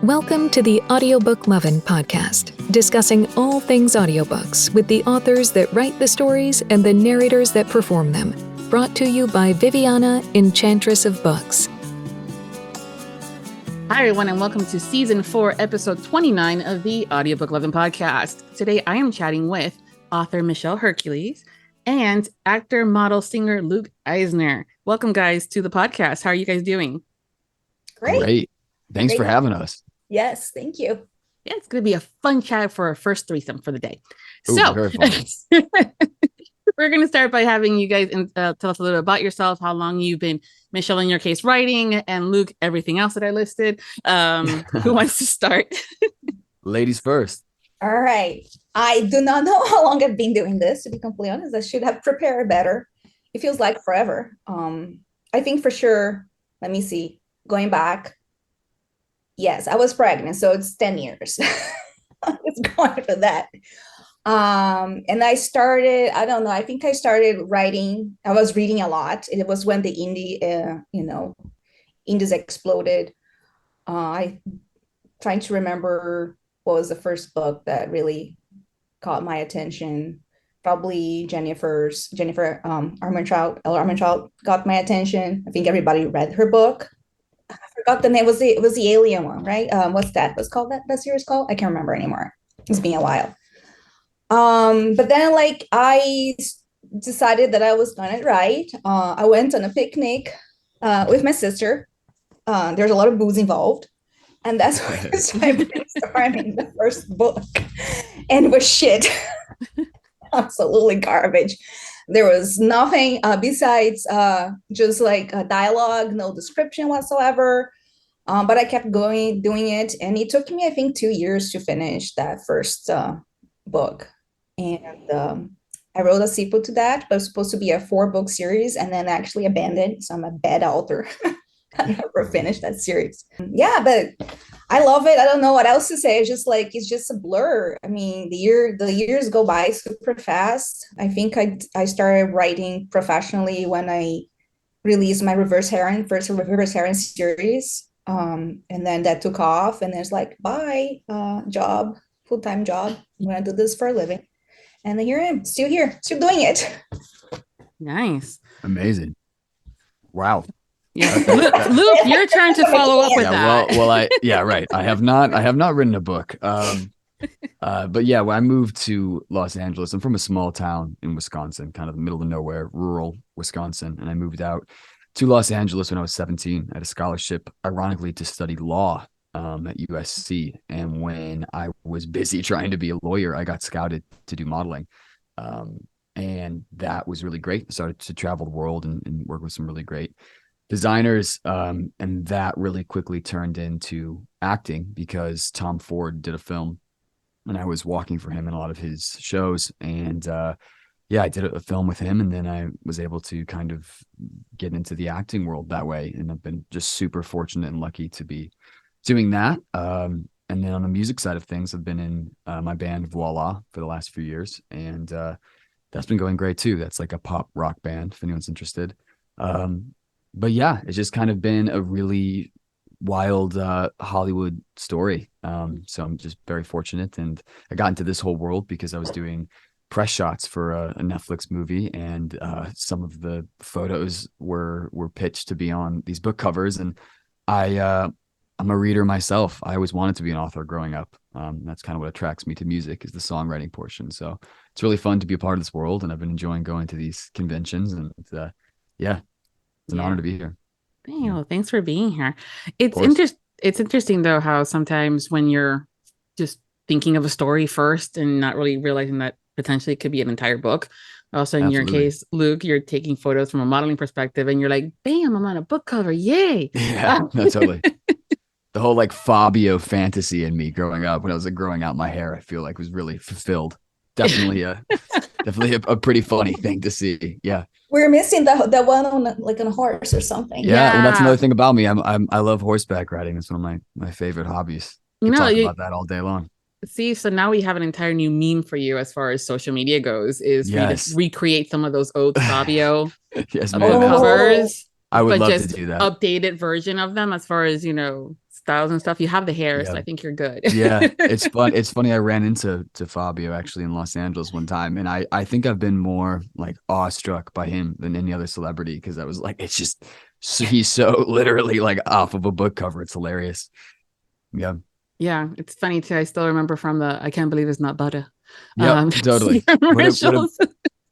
Welcome to the Audiobook Lovin Podcast, discussing all things audiobooks with the authors that write the stories and the narrators that perform them. Brought to you by Viviana, Enchantress of Books. Hi, everyone, and welcome to Season 4, Episode 29 of the Audiobook Lovin Podcast. Today, I am chatting with author Michelle Hercules and actor, model, singer Luke Eisner. Welcome, guys, to the podcast. How are you guys doing? Great. Thanks for having us. Yes, thank you. Yeah, it's going to be a fun chat for our first threesome for the day. Ooh, So, very fun. we're going to start by having you guys tell us a little about yourself, how long you've been, Michelle, in your case, writing, and Luke, everything else that I listed. Who wants to start? Ladies first. All right. I do not know how long I've been doing this, to be completely honest. I should have prepared better. It feels like forever. I think for sure, let me see, going back. Yes, I was pregnant, so it's 10 years. It's going for that. And I started, I don't know, I think I started writing. I was reading a lot. It was when the indies exploded. I trying to remember what was the first book that really caught my attention. Probably Jennifer Armentrout got my attention. I think everybody read her book. I forgot the name. It was the alien one, right? What's called that series called? I can't remember anymore. It's been a while. But then I decided that I was gonna write. I went on a picnic with my sister. There's a lot of booze involved. And that's when I started brainstorming the first book. And it was shit. Absolutely garbage. There was nothing besides just like a dialogue, no description whatsoever. But I kept doing it. And it took me, I think, 2 years to finish that first book. And I wrote a sequel to that, but it was supposed to be a 4-book series and then actually abandoned. So I'm a bad author. I never finished that series. Yeah, but I love it. I don't know what else to say. It's just a blur. I mean, the years go by super fast. I think I started writing professionally when I released my first Reverse Heron series. And then that took off, and there's bye, job, full-time job. I'm gonna do this for a living. And then here I am, still doing it. Nice. Amazing. Wow. Yeah. Luke, your turn to follow up with that. Right. I have not written a book. But yeah, when I moved to Los Angeles, I'm from a small town in Wisconsin, kind of the middle of nowhere, rural Wisconsin. And I moved out to Los Angeles when I was 17. I had a scholarship, ironically, to study law at USC. And when I was busy trying to be a lawyer, I got scouted to do modeling. And that was really great. I started to travel the world and work with some really great designers, and that really quickly turned into acting because Tom Ford did a film and I was walking for him in a lot of his shows. And I did a film with him, and then I was able to kind of get into the acting world that way. And I've been just super fortunate and lucky to be doing that. And then on the music side of things, I've been in my band Voila for the last few years, and that's been going great too. That's like a pop rock band if anyone's interested. But yeah, it's just kind of been a really wild Hollywood story. So I'm just very fortunate. And I got into this whole world because I was doing press shots for a Netflix movie. And some of the photos were pitched to be on these book covers. And I'm a reader myself. I always wanted to be an author growing up. That's kind of what attracts me to music, is the songwriting portion. So it's really fun to be a part of this world. And I've been enjoying going to these conventions. And it's an honor to be here. Thanks for being here. It's interesting though how sometimes when you're just thinking of a story first and not really realizing that potentially it could be an entire book. Also, in your case, Luke, you're taking photos from a modeling perspective, and you're like, "Bam! I'm on a book cover! Yay!" Yeah, no, totally. The whole Fabio fantasy in me growing up, when I was growing out my hair, I feel like was really fulfilled. Definitely a pretty funny thing to see. Yeah. We're missing the one on on a horse or something. Yeah, well, that's another thing about me. I love horseback riding. It's one of my favorite hobbies. Talk about that all day long. See, so now we have an entire new meme for you as far as social media goes. Is we just recreate some of those old Fabio yes, covers. I would love just to do that. Updated version of them as far as styles and stuff. You have the hair, so Yeah. I think you're good. Yeah, it's fun. It's funny. I ran into Fabio actually in Los Angeles one time, and I think I've been more like awestruck by him than any other celebrity, because I was like, it's just he's so literally like off of a book cover. It's hilarious. Yeah. Yeah, it's funny too. I still remember from the I Can't Believe It's Not Butter. Yeah, totally. Commercials.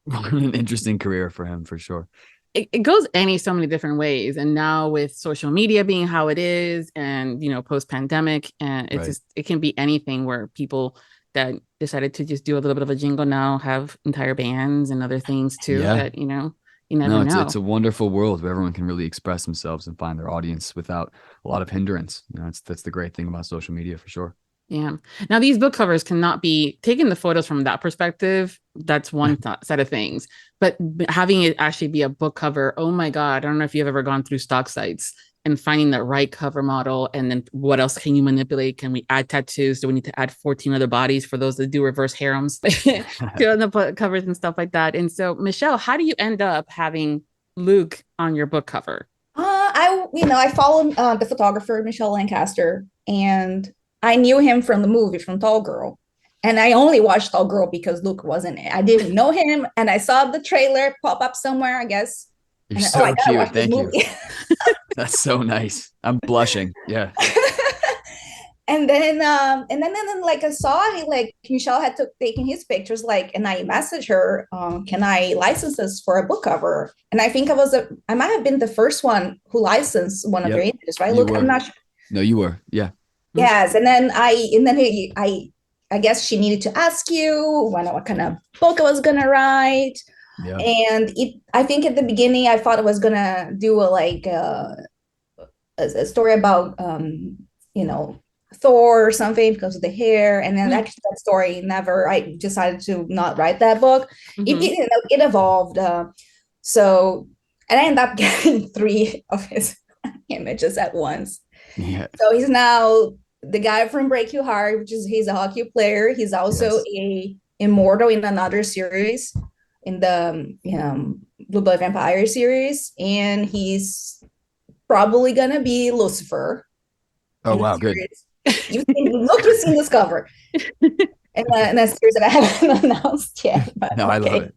What an interesting career for him, for sure. It goes so many different ways, and now with social media being how it is, and post pandemic, and it's just it can be anything, where people that decided to just do a little bit of a jingle now have entire bands and other things too. That you never know. It's a wonderful world where everyone can really express themselves and find their audience without a lot of hindrance. That's the great thing about social media, for sure. Yeah. Now these book covers cannot be taking the photos from that perspective. That's one set of things, but having it actually be a book cover. Oh my God. I don't know if you've ever gone through stock sites and finding the right cover model. And then what else can you manipulate? Can we add tattoos? Do we need to add 14 other bodies for those that do reverse harems on the book covers and stuff like that? And so, Michelle, how do you end up having Luke on your book cover? I followed the photographer, Michelle Lancaster, and I knew him from the movie, from Tall Girl. And I only watched Tall Girl because Luke was in it. I didn't know him. And I saw the trailer pop up somewhere, I guess. You're so cute. Thank you. That's so nice. I'm blushing. Yeah. and then like I saw Michelle had taken his pictures, and I messaged her, can I license this for a book cover? And I think I might have been the first one who licensed one of your images, right? Luke, I'm not sure. No, you were. Yeah. Yes. And then I guess she needed to ask you what kind of book I was going to write. Yeah. And I think at the beginning, I thought I was going to do a story about, Thor or something because of the hair. And then actually that story I decided to not write that book. Mm-hmm. It evolved. And I ended up getting 3 of his images at once. Yeah. So he's now the guy from Break Your Heart, which is he's a hockey player. He's also a immortal in another series, in the Blue Blood Vampire series, and he's probably gonna be Lucifer. Oh wow, good. You've seen this cover, and that's series that I haven't announced yet. But no, okay.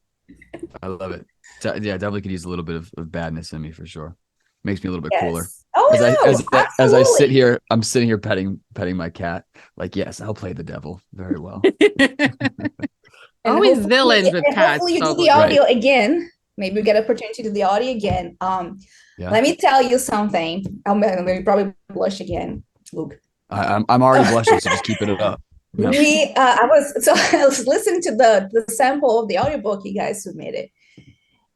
I love it. Yeah, definitely could use a little bit of badness in me, for sure. Makes me a little bit cooler. Oh, as I sit here, I'm sitting here petting my cat. Like, yes, I'll play the devil very well. Always villains with cats. Hopefully you do the audio again. Maybe we get an opportunity to do the audio again. Let me tell you something. I'm gonna probably blush again, Luke. I'm already blushing, so just keeping it up. No. I was listening to the sample of the audiobook you guys submitted.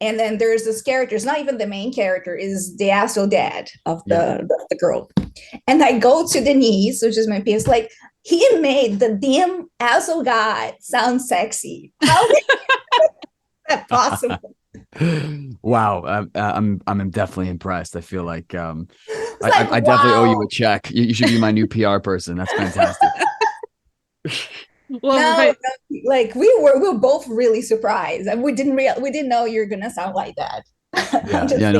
And then there's this character, it's not even the main character, is the asshole dad of the girl. And I go to Denise, which is my PS, like, he made the damn asshole guy sound sexy. How is that possible? Wow, I'm definitely impressed. I feel like I definitely owe you a check. You should be my new PR person. That's fantastic. Well, we were both really surprised, and we didn't know you're gonna sound like that.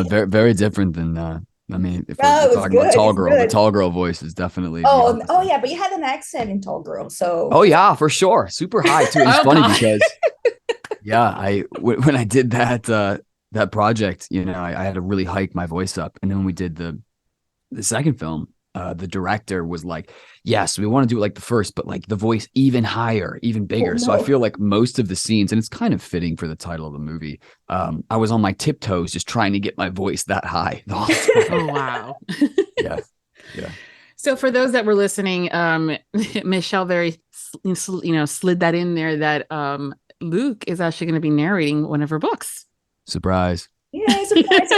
Very, very different than I mean, if we're talking about Tall Girl, the Tall Girl voice is definitely. Yeah, but you had an accent in Tall Girl, so. Oh yeah, for sure, super high too. It's funny because, when I did that project, I had to really hike my voice up, and then when we did the second film, the director was like, yes, we want to do it like the first, but like the voice even higher, even bigger. Oh, no. So I feel like most of the scenes, and it's kind of fitting for the title of the movie, I was on my tiptoes just trying to get my voice that high. Oh, wow. Yeah. So for those that were listening, Michelle very, slid that in there that Luke is actually going to be narrating one of her books. Surprise. Yeah, surprise.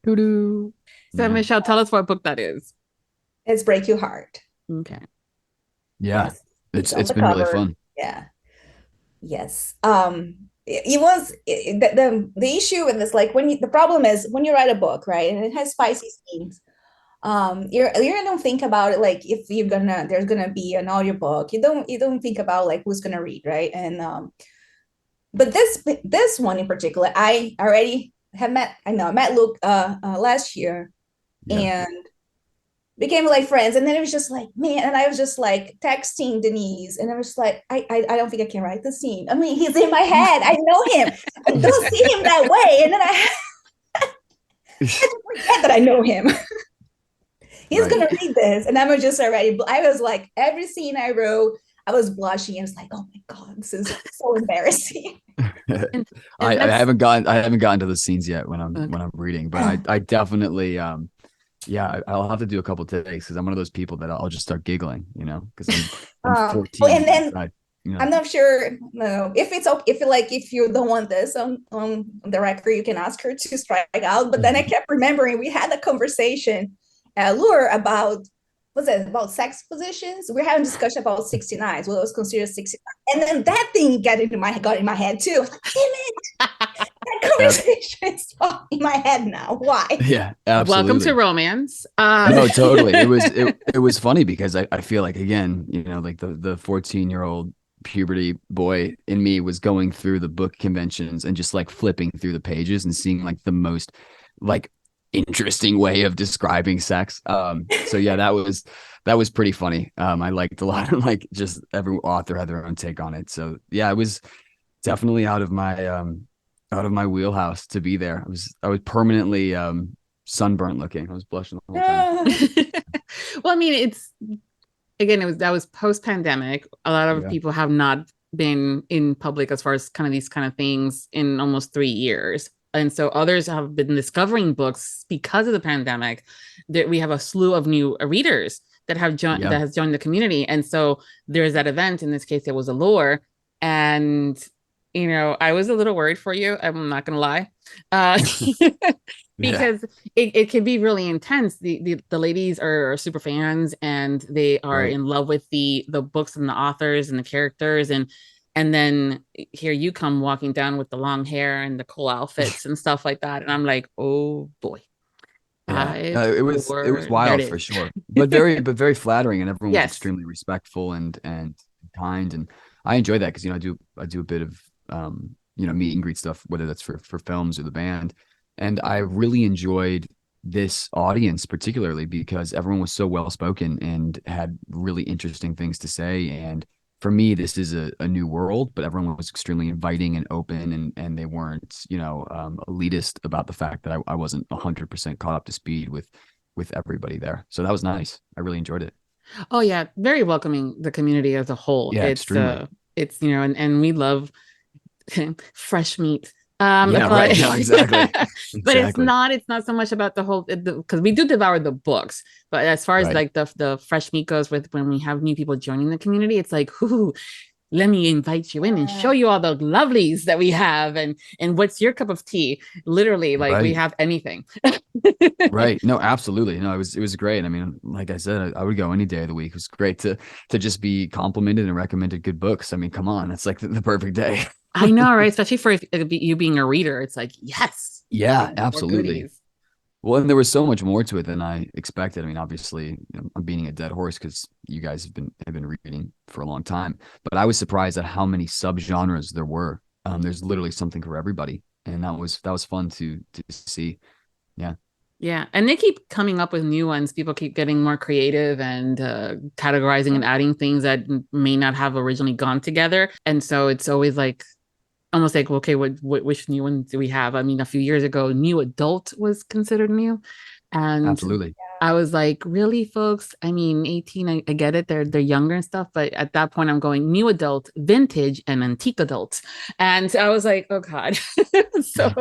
Doo-doo. So, Michelle, tell us what book that is. It's Break Your Heart. Okay. Yeah, it's been really fun. Yeah. Yes. It was the issue with this, like the problem is when you write a book, right, and it has spicy scenes. You don't think about it like if there's gonna be an audiobook. You don't think about like who's gonna read, right? And but this one in particular, I already have met. I met Luke last year. Yeah. And became like friends. And then it was just like, man, and I was just like texting Denise, and I was like, I don't think I can write the scene. I mean, he's in my head. I know him. I don't see him that way. And then I forget that I know him. He's gonna read this, and I'm just already. I was like, every scene I wrote, I was blushing. I was like, oh my god, this is so embarrassing. I haven't gotten to the scenes yet when I'm reading, but I definitely I'll have to do a couple takes because I'm one of those people that I'll just start giggling, because I'm 14. And then I'm not sure if you don't want this on the record, you can ask her to strike out. But then I kept remembering we had a conversation Lure about about sex positions. We're having a discussion about 69s, what was considered 69, and then that thing got in my head too. I was like, damn it, that conversation is in my head now. Why? Yeah, absolutely. Welcome to romance. No, totally. It was funny because I feel like, again, like the 14-year-old puberty boy in me was going through the book conventions and just like flipping through the pages and seeing like the most like interesting way of describing sex. So yeah, that was pretty funny. I liked a lot of like just every author had their own take on it. So yeah, it was definitely out of my wheelhouse to be there. I was permanently sunburnt looking. I was blushing the whole time. Well, I mean, that was post-pandemic. A lot of people have not been in public as far as kind of these kind of things in almost 3 years. And so others have been discovering books because of the pandemic. That we have a slew of new readers that have joined the community. And so there's that event. In this case, it was Allure. And, I was a little worried for you. I'm not going to lie. Because it can be really intense. The ladies are super fans, and they are in love with the books and the authors and the characters. And then here you come walking down with the long hair and the cool outfits and stuff like that. And I'm like, oh boy. Yeah. It was wild for sure, but very flattering, and everyone was extremely respectful and kind. And I enjoy that because, I do a bit of, meet and greet stuff, whether that's for films or the band. And I really enjoyed this audience, particularly because everyone was so well-spoken and had really interesting things to say. And for me, this is a new world, but everyone was extremely inviting and open, and they weren't, elitist about the fact that I wasn't 100% caught up to speed with everybody there. So that was nice. I really enjoyed it. Oh yeah. Very welcoming, the community as a whole. Yeah, extremely. It's, and we love fresh meat. Right. No, exactly. But it's not so much about the whole, because we do devour the books, but as far as like the fresh meat goes, with when we have new people joining the community, it's like, let me invite you in and show you all the lovelies that we have, and what's your cup of tea? Literally, like we have anything. Right. No, absolutely. No, it was great. I mean, like I said, I would go any day of the week. It was great to just be complimented and recommended good books. I mean, come on, it's like the perfect day. I know, right? Especially for you being a reader, it's like, yes. Yeah, absolutely. Well, and there was so much more to it than I expected. I mean, obviously, I'm beating a dead horse because you guys have been reading for a long time, but I was surprised at how many subgenres there were. There's literally something for everybody, and that was fun to see. Yeah. Yeah, and they keep coming up with new ones. People keep getting more creative and categorizing and adding things that may not have originally gone together, and so it's always like, almost like, okay, which new ones do we have? I mean, a few years ago, new adult was considered new. And absolutely. I was like, really, folks? I mean, 18, I get it. They're younger and stuff. But at that point, I'm going new adult, vintage, and antique adult. And I was like, oh, God. So.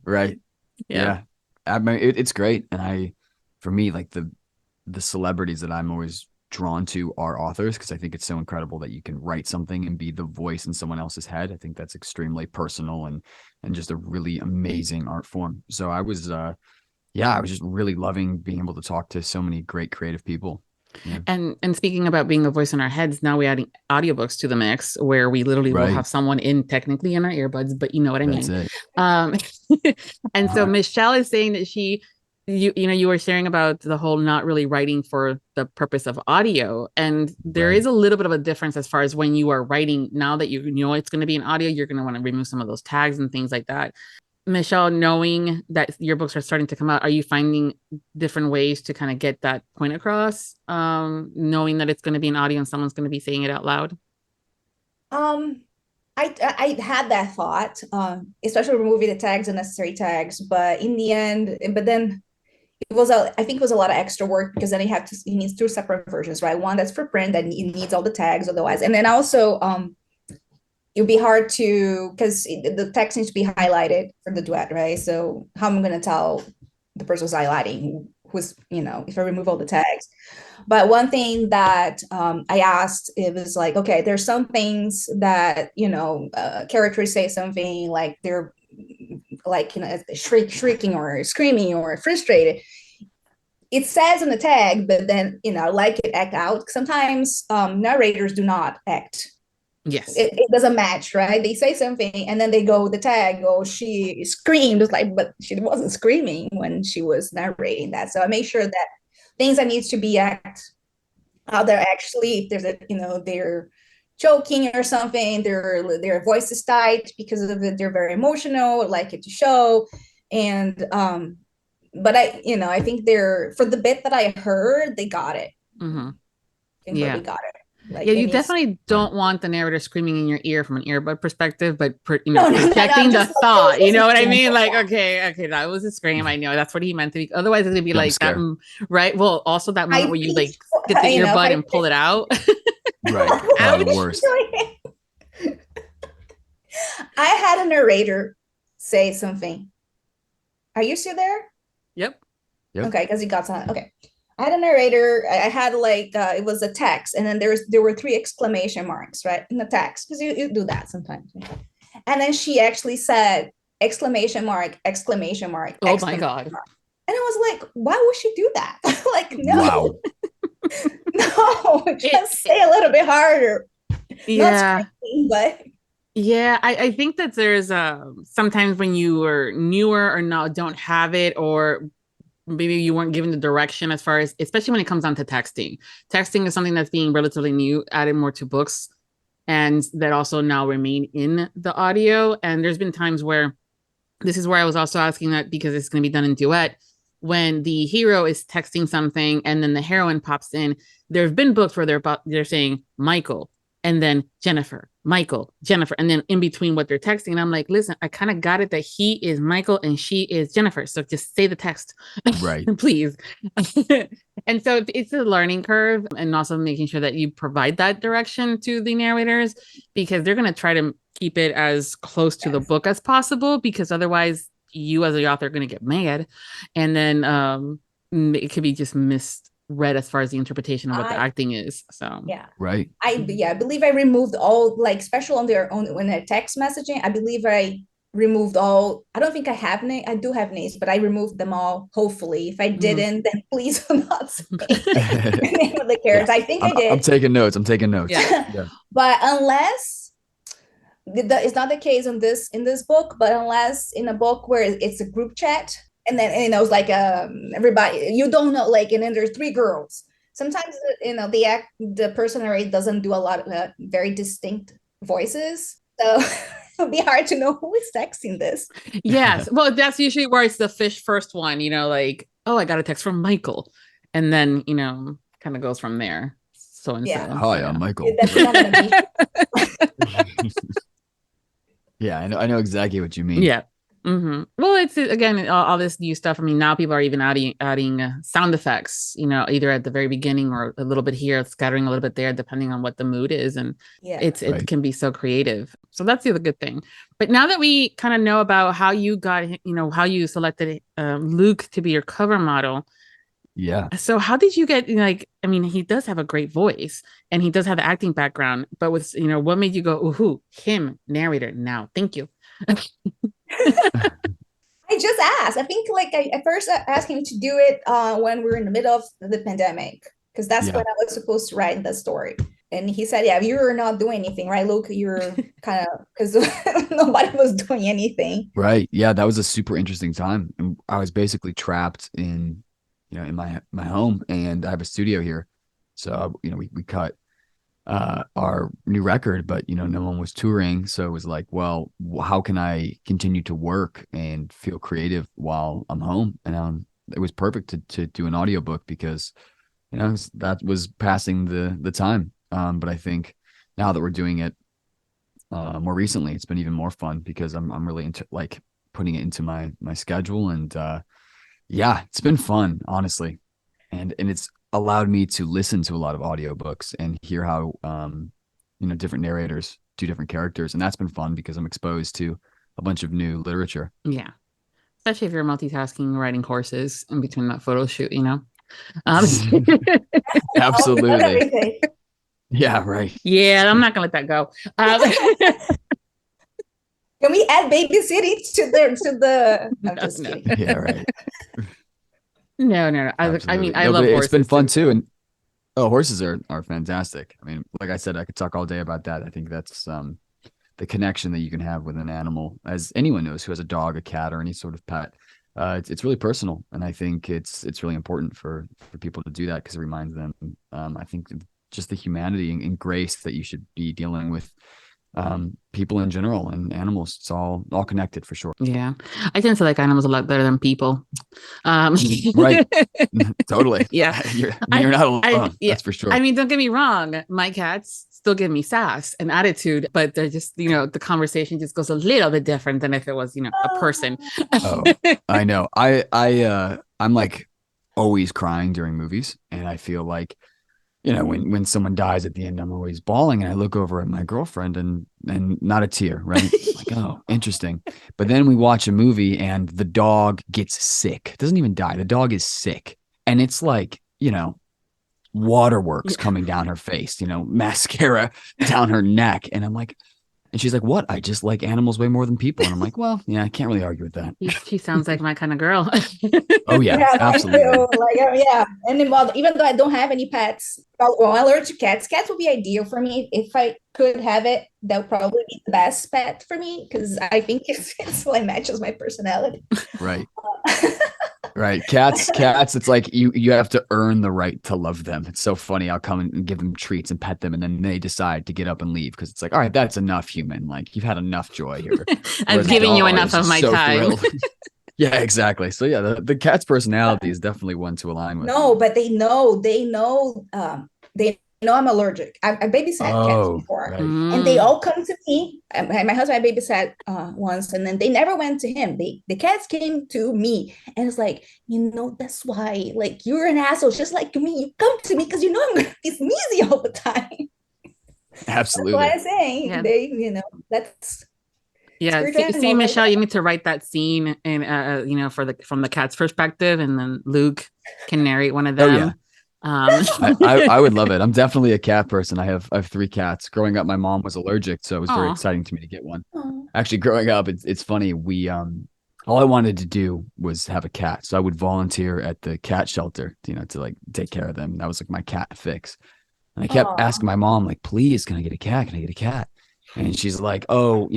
Right. Yeah. I mean, it's great. And for me, like the celebrities that I'm always drawn to are authors, because I think it's so incredible that you can write something and be the voice in someone else's head. I think that's extremely personal and just a really amazing art form. So I was just really loving being able to talk to so many great creative people. Yeah. And speaking about being a voice in our heads, now we're adding audiobooks to the mix, where we literally will have someone technically in our earbuds, but you know what I mean. And so Michelle is saying that you were sharing about the whole not really writing for the purpose of audio, and there is a little bit of a difference as far as when you are writing. Now that you know it's going to be an audio, you're going to want to remove some of those tags and things like that. Michelle, knowing that your books are starting to come out, are you finding different ways to kind of get that point across? Knowing that it's going to be an audio and someone's going to be saying it out loud? I had that thought, especially removing the tags, unnecessary tags, but in the end, but then I think it was a lot of extra work because then he needs two separate versions, right? One that's for print that needs all the tags otherwise. And then also, it'll be hard to, because the text needs to be highlighted for the duet, right? So how am I going to tell the person who's highlighting who's, if I remove all the tags? But one thing that I asked, it was like, okay, there's some things that, characters say something like they're like, shrieking or screaming or frustrated. It says in the tag, but then, like it act out. Sometimes narrators do not act. Yes. It doesn't match, right? They say something and then they go the tag, oh, she screamed. It's like, but she wasn't screaming when she was narrating that. So I make sure that things that needs to be act out there actually, if there's they're joking or something, their voice is tight because of it, they're very emotional, like it to show. And but I think for the bit that I heard, they got it. Mm-hmm. They got it. Like, yeah, you definitely don't want the narrator screaming in your ear from an earbud perspective, but projecting the thought. You know what I mean? Like, okay, that was a scream. I know that's what he meant to be. Otherwise, it's gonna be like that, right? Well, also that moment where you like get the earbud and pull it out. Right, the worst. I had a narrator say something. Are you still there? Yep. Okay, because he got some. Okay. I had a narrator. I had it was a text, and then there were 3 exclamation marks, right, in the text, because you do that sometimes. And then she actually said exclamation mark, exclamation mark. Oh my God! Mark. And I was like, why would she do that? Like, no, wow. No, just say a little bit harder. Yeah, not screaming, but. Yeah, I think that there's sometimes when you are newer or don't have it, or maybe you weren't given the direction as far as, especially when it comes down to texting. Texting is something that's being relatively new, added more to books, and that also now remain in the audio. And there's been times where, this is where I was also asking that, because it's going to be done in duet, when the hero is texting something and then the heroine pops in. There have been books where they're saying Michael and then Jennifer, Michael, Jennifer, and then in between what they're texting. And I'm like, listen, I kind of got it that he is Michael and she is Jennifer. So just say the text, right? Please. And so it's a learning curve, and also making sure that you provide that direction to the narrators, because they're going to try to keep it as close to the book as possible, because otherwise you as the author are going to get mad. And then it could be just misread as far as the interpretation of what the acting is. So yeah, right. I believe I removed all, like, special on their own when they're text messaging. I believe I removed all. I don't think I have names. I do have names, but I removed them all. Hopefully, if I didn't, then please do not say the name of the characters. I think I did. I'm taking notes. Yeah. But unless it's not the case in this book, but unless in a book where it's a group chat, and then it's like everybody you don't know, like, and then there's 3 girls. Sometimes the person narrator doesn't do a lot of very distinct voices, so it'll be hard to know who is texting this. Yes, well, that's usually where it's the fish first one. Like, oh, I got a text from Michael, and then kind of goes from there. So hi, I'm Michael. Yeah, I know exactly what you mean. Yeah. Mm-hmm. Well, it's, again, all this new stuff. I mean, now people are even adding sound effects, either at the very beginning or a little bit here, scattering a little bit there, depending on what the mood is. And it can be so creative. So that's the other good thing. But now that we kind of know about how you got, how you selected Luke to be your cover model. Yeah. So how did you get, I mean, he does have a great voice and he does have the acting background, but with, what made you go, ooh, him, narrator now? Thank you. I just asked. I think I first asked him to do it when we were in the middle of the pandemic, because that's when I was supposed to write the story. And he said, yeah, you were not doing anything, right, Luke? You're kind of, because nobody was doing anything. Right. Yeah, that was a super interesting time. And I was basically trapped in my home, and I have a studio here. So, we cut our new record, but no one was touring. So it was like, well, how can I continue to work and feel creative while I'm home? And it was perfect to do an audiobook because that was passing the time. But I think now that we're doing it more recently, it's been even more fun because I'm really into like putting it into my schedule, and yeah, it's been fun, honestly. And it's allowed me to listen to a lot of audiobooks and hear how different narrators do different characters, and that's been fun because I'm exposed to a bunch of new literature. Yeah, especially if you're multitasking, riding horses in between that photo shoot, Absolutely. Yeah, right. Yeah, I'm not gonna let that go. Can we add babysitting to the? I'm just kidding. Yeah, right. No. I mean, I love horses. It's been fun too, and horses are fantastic. I mean, like I said, I could talk all day about that. I think that's the connection that you can have with an animal, as anyone knows who has a dog, a cat, or any sort of pet. It's really personal, and I think it's really important for people to do that because it reminds them. I think just the humanity and grace that you should be dealing with people in general and animals. It's all connected for sure. Yeah, I tend to like animals a lot better than people. Right. Totally. Yeah, you're not alone. That's for sure. I mean, don't get me wrong, my cats still give me sass and attitude, but they're just the conversation just goes a little bit different than if it was a person. Oh, I know. I'm like always crying during movies, and I feel like when someone dies at the end, I'm always bawling, and I look over at my girlfriend and not a tear, right? Like, oh, interesting. But then we watch a movie and the dog gets sick. It doesn't even die. The dog is sick. And it's like, waterworks coming down her face, mascara down her neck. And I'm like, and she's like, what? I just like animals way more than people. And I'm like, well, yeah, I can't really argue with that. She sounds like my kind of girl. Oh, yeah, absolutely. Yeah. And even though I don't have any pets, well, I'm allergic to cats. Cats would be ideal for me. If I could have it, that would probably be the best pet for me because I think it's like matches my personality. Right. Right. Cats, it's like you have to earn the right to love them. It's so funny. I'll come and give them treats and pet them, and then they decide to get up and leave because it's like, all right, that's enough, human. Like, you've had enough joy here. I've given you enough of my time. Yeah, exactly. So yeah, the cat's personality is definitely one to align with. No, but they know I'm allergic. I babysat cats before, right. And they all come to me. My husband I babysat once, and then they never went to him. The cats came to me, and it's like, that's why, like, you're an asshole, just like me. You come to me because I'm gonna be sneezy all the time. Absolutely. That's why I'm saying that's. Yeah, see, Michelle, you need to write that scene, and from the cat's perspective, and then Luke can narrate one of them. Oh, yeah. I would love it. I'm definitely a cat person. I have 3 cats. Growing up, my mom was allergic, so it was very exciting to me to get one. Aww. Actually, growing up, it's funny. We all I wanted to do was have a cat, so I would volunteer at the cat shelter, to like take care of them. That was like my cat fix. And I kept asking my mom, like, please, can I get a cat? Can I get a cat? And she's like, oh,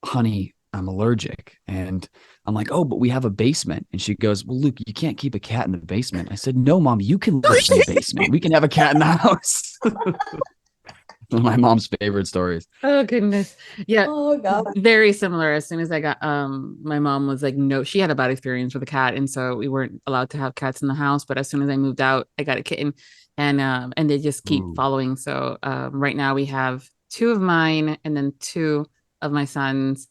honey, I'm allergic. And I'm like, oh, but we have a basement. And she goes, well, Luke, you can't keep a cat in the basement. I said, no, Mom, you can live in the basement. We can have a cat in the house. One of my mom's favorite stories. Oh, goodness. Yeah. Oh, God. Very similar. As soon as I got, my mom was like, no, she had a bad experience with a cat. And so we weren't allowed to have cats in the house. But as soon as I moved out, I got a kitten, and they just keep following. So right now we have 2 of mine and then 2 of my sons.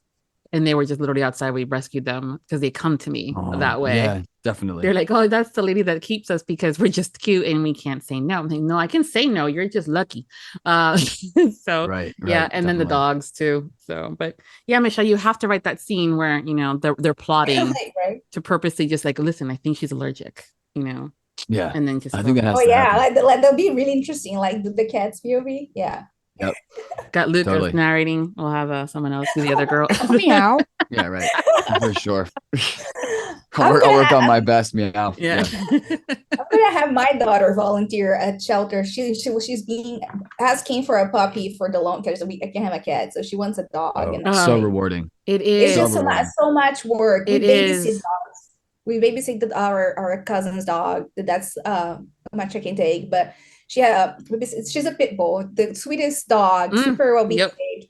And they were just literally outside. We rescued them because they come to me that way. Yeah, definitely. They're like, oh, that's the lady that keeps us because we're just cute and we can't say no. I'm like, no, I can say no. You're just lucky. So right, yeah, and definitely. Then the dogs too. So, but yeah, Michelle, you have to write that scene where they're plotting to purposely just like, listen, I think she's allergic. Yeah, and then just I think it has. To happen. Like that'll be really interesting. Like the cat's POV. Yeah. Yep. Got Luke narrating. We'll have someone else do the other girl. Meow. Yeah, right. For sure. I'll work on my best meow. Yeah. I'm gonna have my daughter volunteer at shelter. She's being asking for a puppy for the long because I can't have a cat, so she wants a dog. So rewarding. It is. It's just so much work. It is. We babysit our cousin's dog. That's much I can take, but she's a pit bull, the sweetest dog, super well behaved. Yep.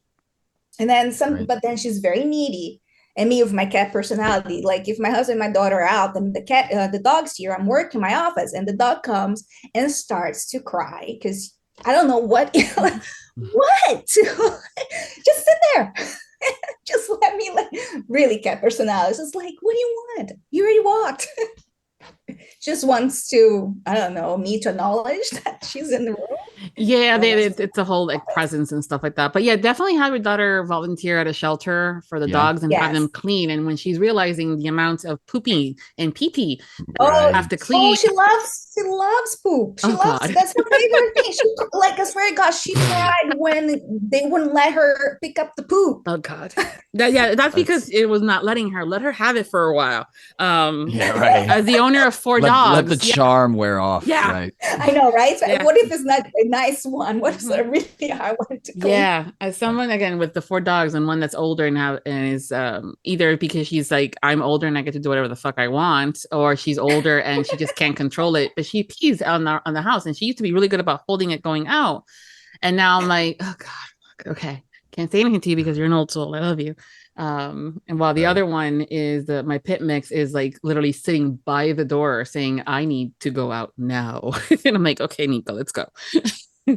And then but then she's very needy. And me with my cat personality, like if my husband and my daughter are out, then the dog's here. I'm working in my office, and the dog comes and starts to cry because I don't know what. What? Just sit there. Just let me really cat personality. It's just like, what do you want? You already walked. Just wants to, I don't know, me to acknowledge that she's in the room. Yeah, it's a whole like presence and stuff like that. But yeah, definitely have your daughter volunteer at a shelter for the dogs and have them clean. And when she's realizing the amount of poopy and pee-pee have to clean. Oh, she loves poop. She loves that's her favorite thing. She, like, I swear to God, she cried when they wouldn't let her pick up the poop. Oh God. That's because it was not letting her. Let her have it for a while. As the owner of 4 dogs. Let the charm wear off. Yeah. Right. I know, right? So what if it's not a nice one? What if it's a really hard one to clean? Yeah. As someone, again, with the 4 dogs and one that's older and is either because she's like, I'm older and I get to do whatever the fuck I want, or she's older and she just can't control it. But she pees on the house, and she used to be really good about holding it going out. And now I'm like, oh God, okay. Can't say anything to you because you're an old soul. I love you. And while the other one is my pit mix is like literally sitting by the door saying, I need to go out now. And I'm like, okay, Nico, let's go.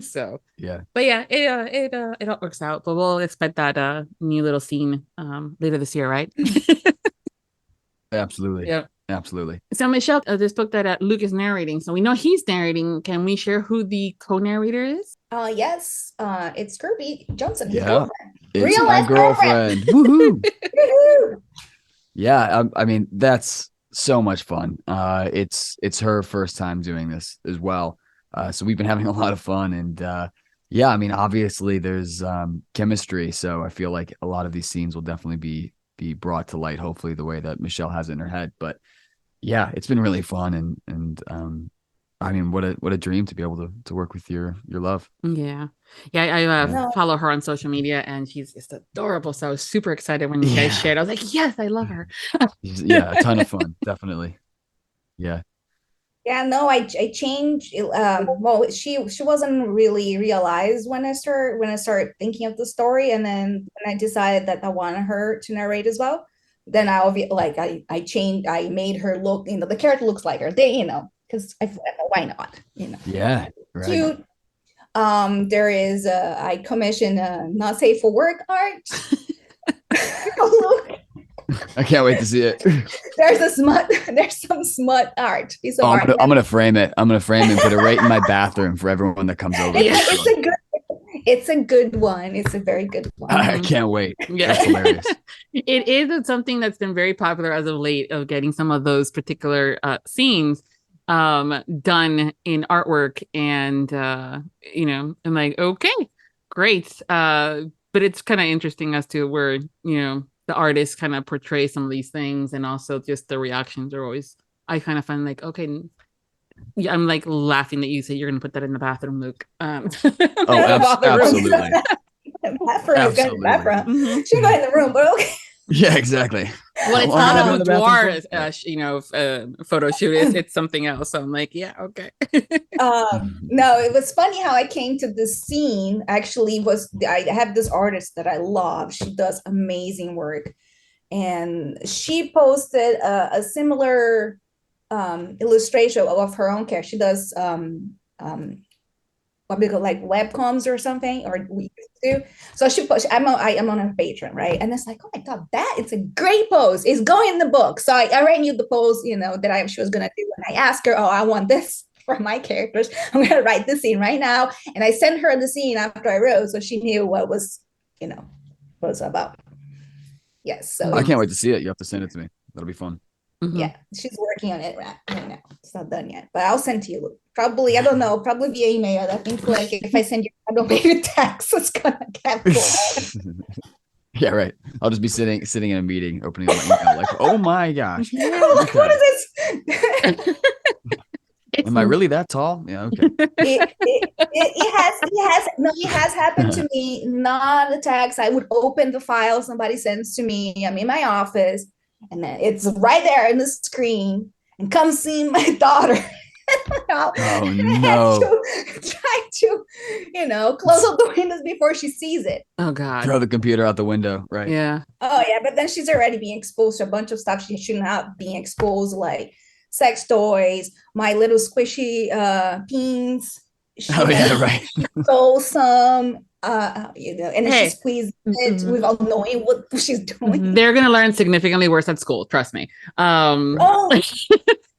So but yeah, it all works out, but we'll expect that new little scene later this year, right? Absolutely. Yeah. Absolutely. So Michelle, this book that Luke is narrating, so we know he's narrating. Can we share who the co-narrator is? Yes, it's Kirby Johnson. Yeah, it's my girlfriend. Woohoo! Yeah, I mean, that's so much fun. It's her first time doing this as well. So we've been having a lot of fun, and yeah, I mean, obviously there's chemistry. So I feel like a lot of these scenes will definitely be brought to light, hopefully the way that Michelle has it in her head. But yeah, it's been really fun, and I mean, what a dream to be able to work with your love. Yeah. I follow her on social media, and she's just adorable. So I was super excited when you guys shared. I was like, yes, I love her. Yeah, a ton of fun, definitely. Yeah. Yeah, no, I changed. Well, she wasn't really realized when I started thinking of the story, and then when I decided that I wanted her to narrate as well, then I changed. I made her look. The character looks like her. Because why not? Yeah, right. Cute. There is I commissioned not safe for work art. Look. I can't wait to see it. There's some smut art. I'm gonna frame it. I'm gonna frame it and put it right in my bathroom for everyone that comes over. It's a good one. It's a very good one. I can't wait. Yeah, that's hilarious. It is something that's been very popular as of late, of getting some of those particular scenes done in artwork, and I'm like, okay, great. But it's kind of interesting as to where the artists kind of portray some of these things, and also just the reactions are always, I kind of find like, okay, yeah, I'm like laughing that you say you're gonna put that in the bathroom, Luke. Absolutely. Bathroom. She'll go in the room, but okay. Yeah, exactly. Well, it's not a boudoir, photo shoot. It's something else. So I'm like, yeah, okay. No, it was funny how I came to this scene. Actually, I have this artist that I love. She does amazing work, and she posted a similar illustration of her own character. She does what we call like webcoms or something, or we used to. So she posted, I'm on her Patreon, right? And it's like, oh my God, it's a great post. It's going in the book. So I already knew the post, that she was gonna do. And I asked her, I want this for my characters. I'm gonna write this scene right now. And I sent her the scene after I wrote, so she knew what was, what it was about. Yes. So I can't wait to see it. You have to send it to me. That'll be fun. Mm-hmm. Yeah, she's working on it right now. It's not done yet, but I'll send to you, Luke. Probably, I don't know, probably via email. I think like if I send you a text, it's gonna get cool. Yeah, right. I'll just be sitting in a meeting, opening my email, like, oh my gosh. Okay. What is this? Am I really that tall? Yeah, okay. It has happened to me. Not a text. I would open the file somebody sends to me. I'm in my office, and then it's right there in the screen. And come see my daughter. Oh I no! had to try to, close up the windows before she sees it. Oh God. Throw the computer out the window, right? Yeah. Oh yeah, but then she's already being exposed to a bunch of stuff she should not be exposed, like sex toys, my little squishy pins. Oh yeah, right. Stole some, and then Hey. she squeezed it without knowing what she's doing. They're gonna learn significantly worse at school. Trust me. Oh,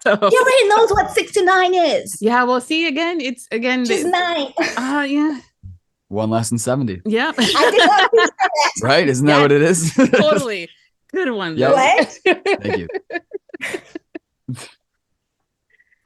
so, he already knows what 69 is. yeah. Well, see, She's 9. Yeah. One less than 70. Yeah. I did not think that. Right? Isn't that what it is? Totally. Good one. Yep. What? Thank you.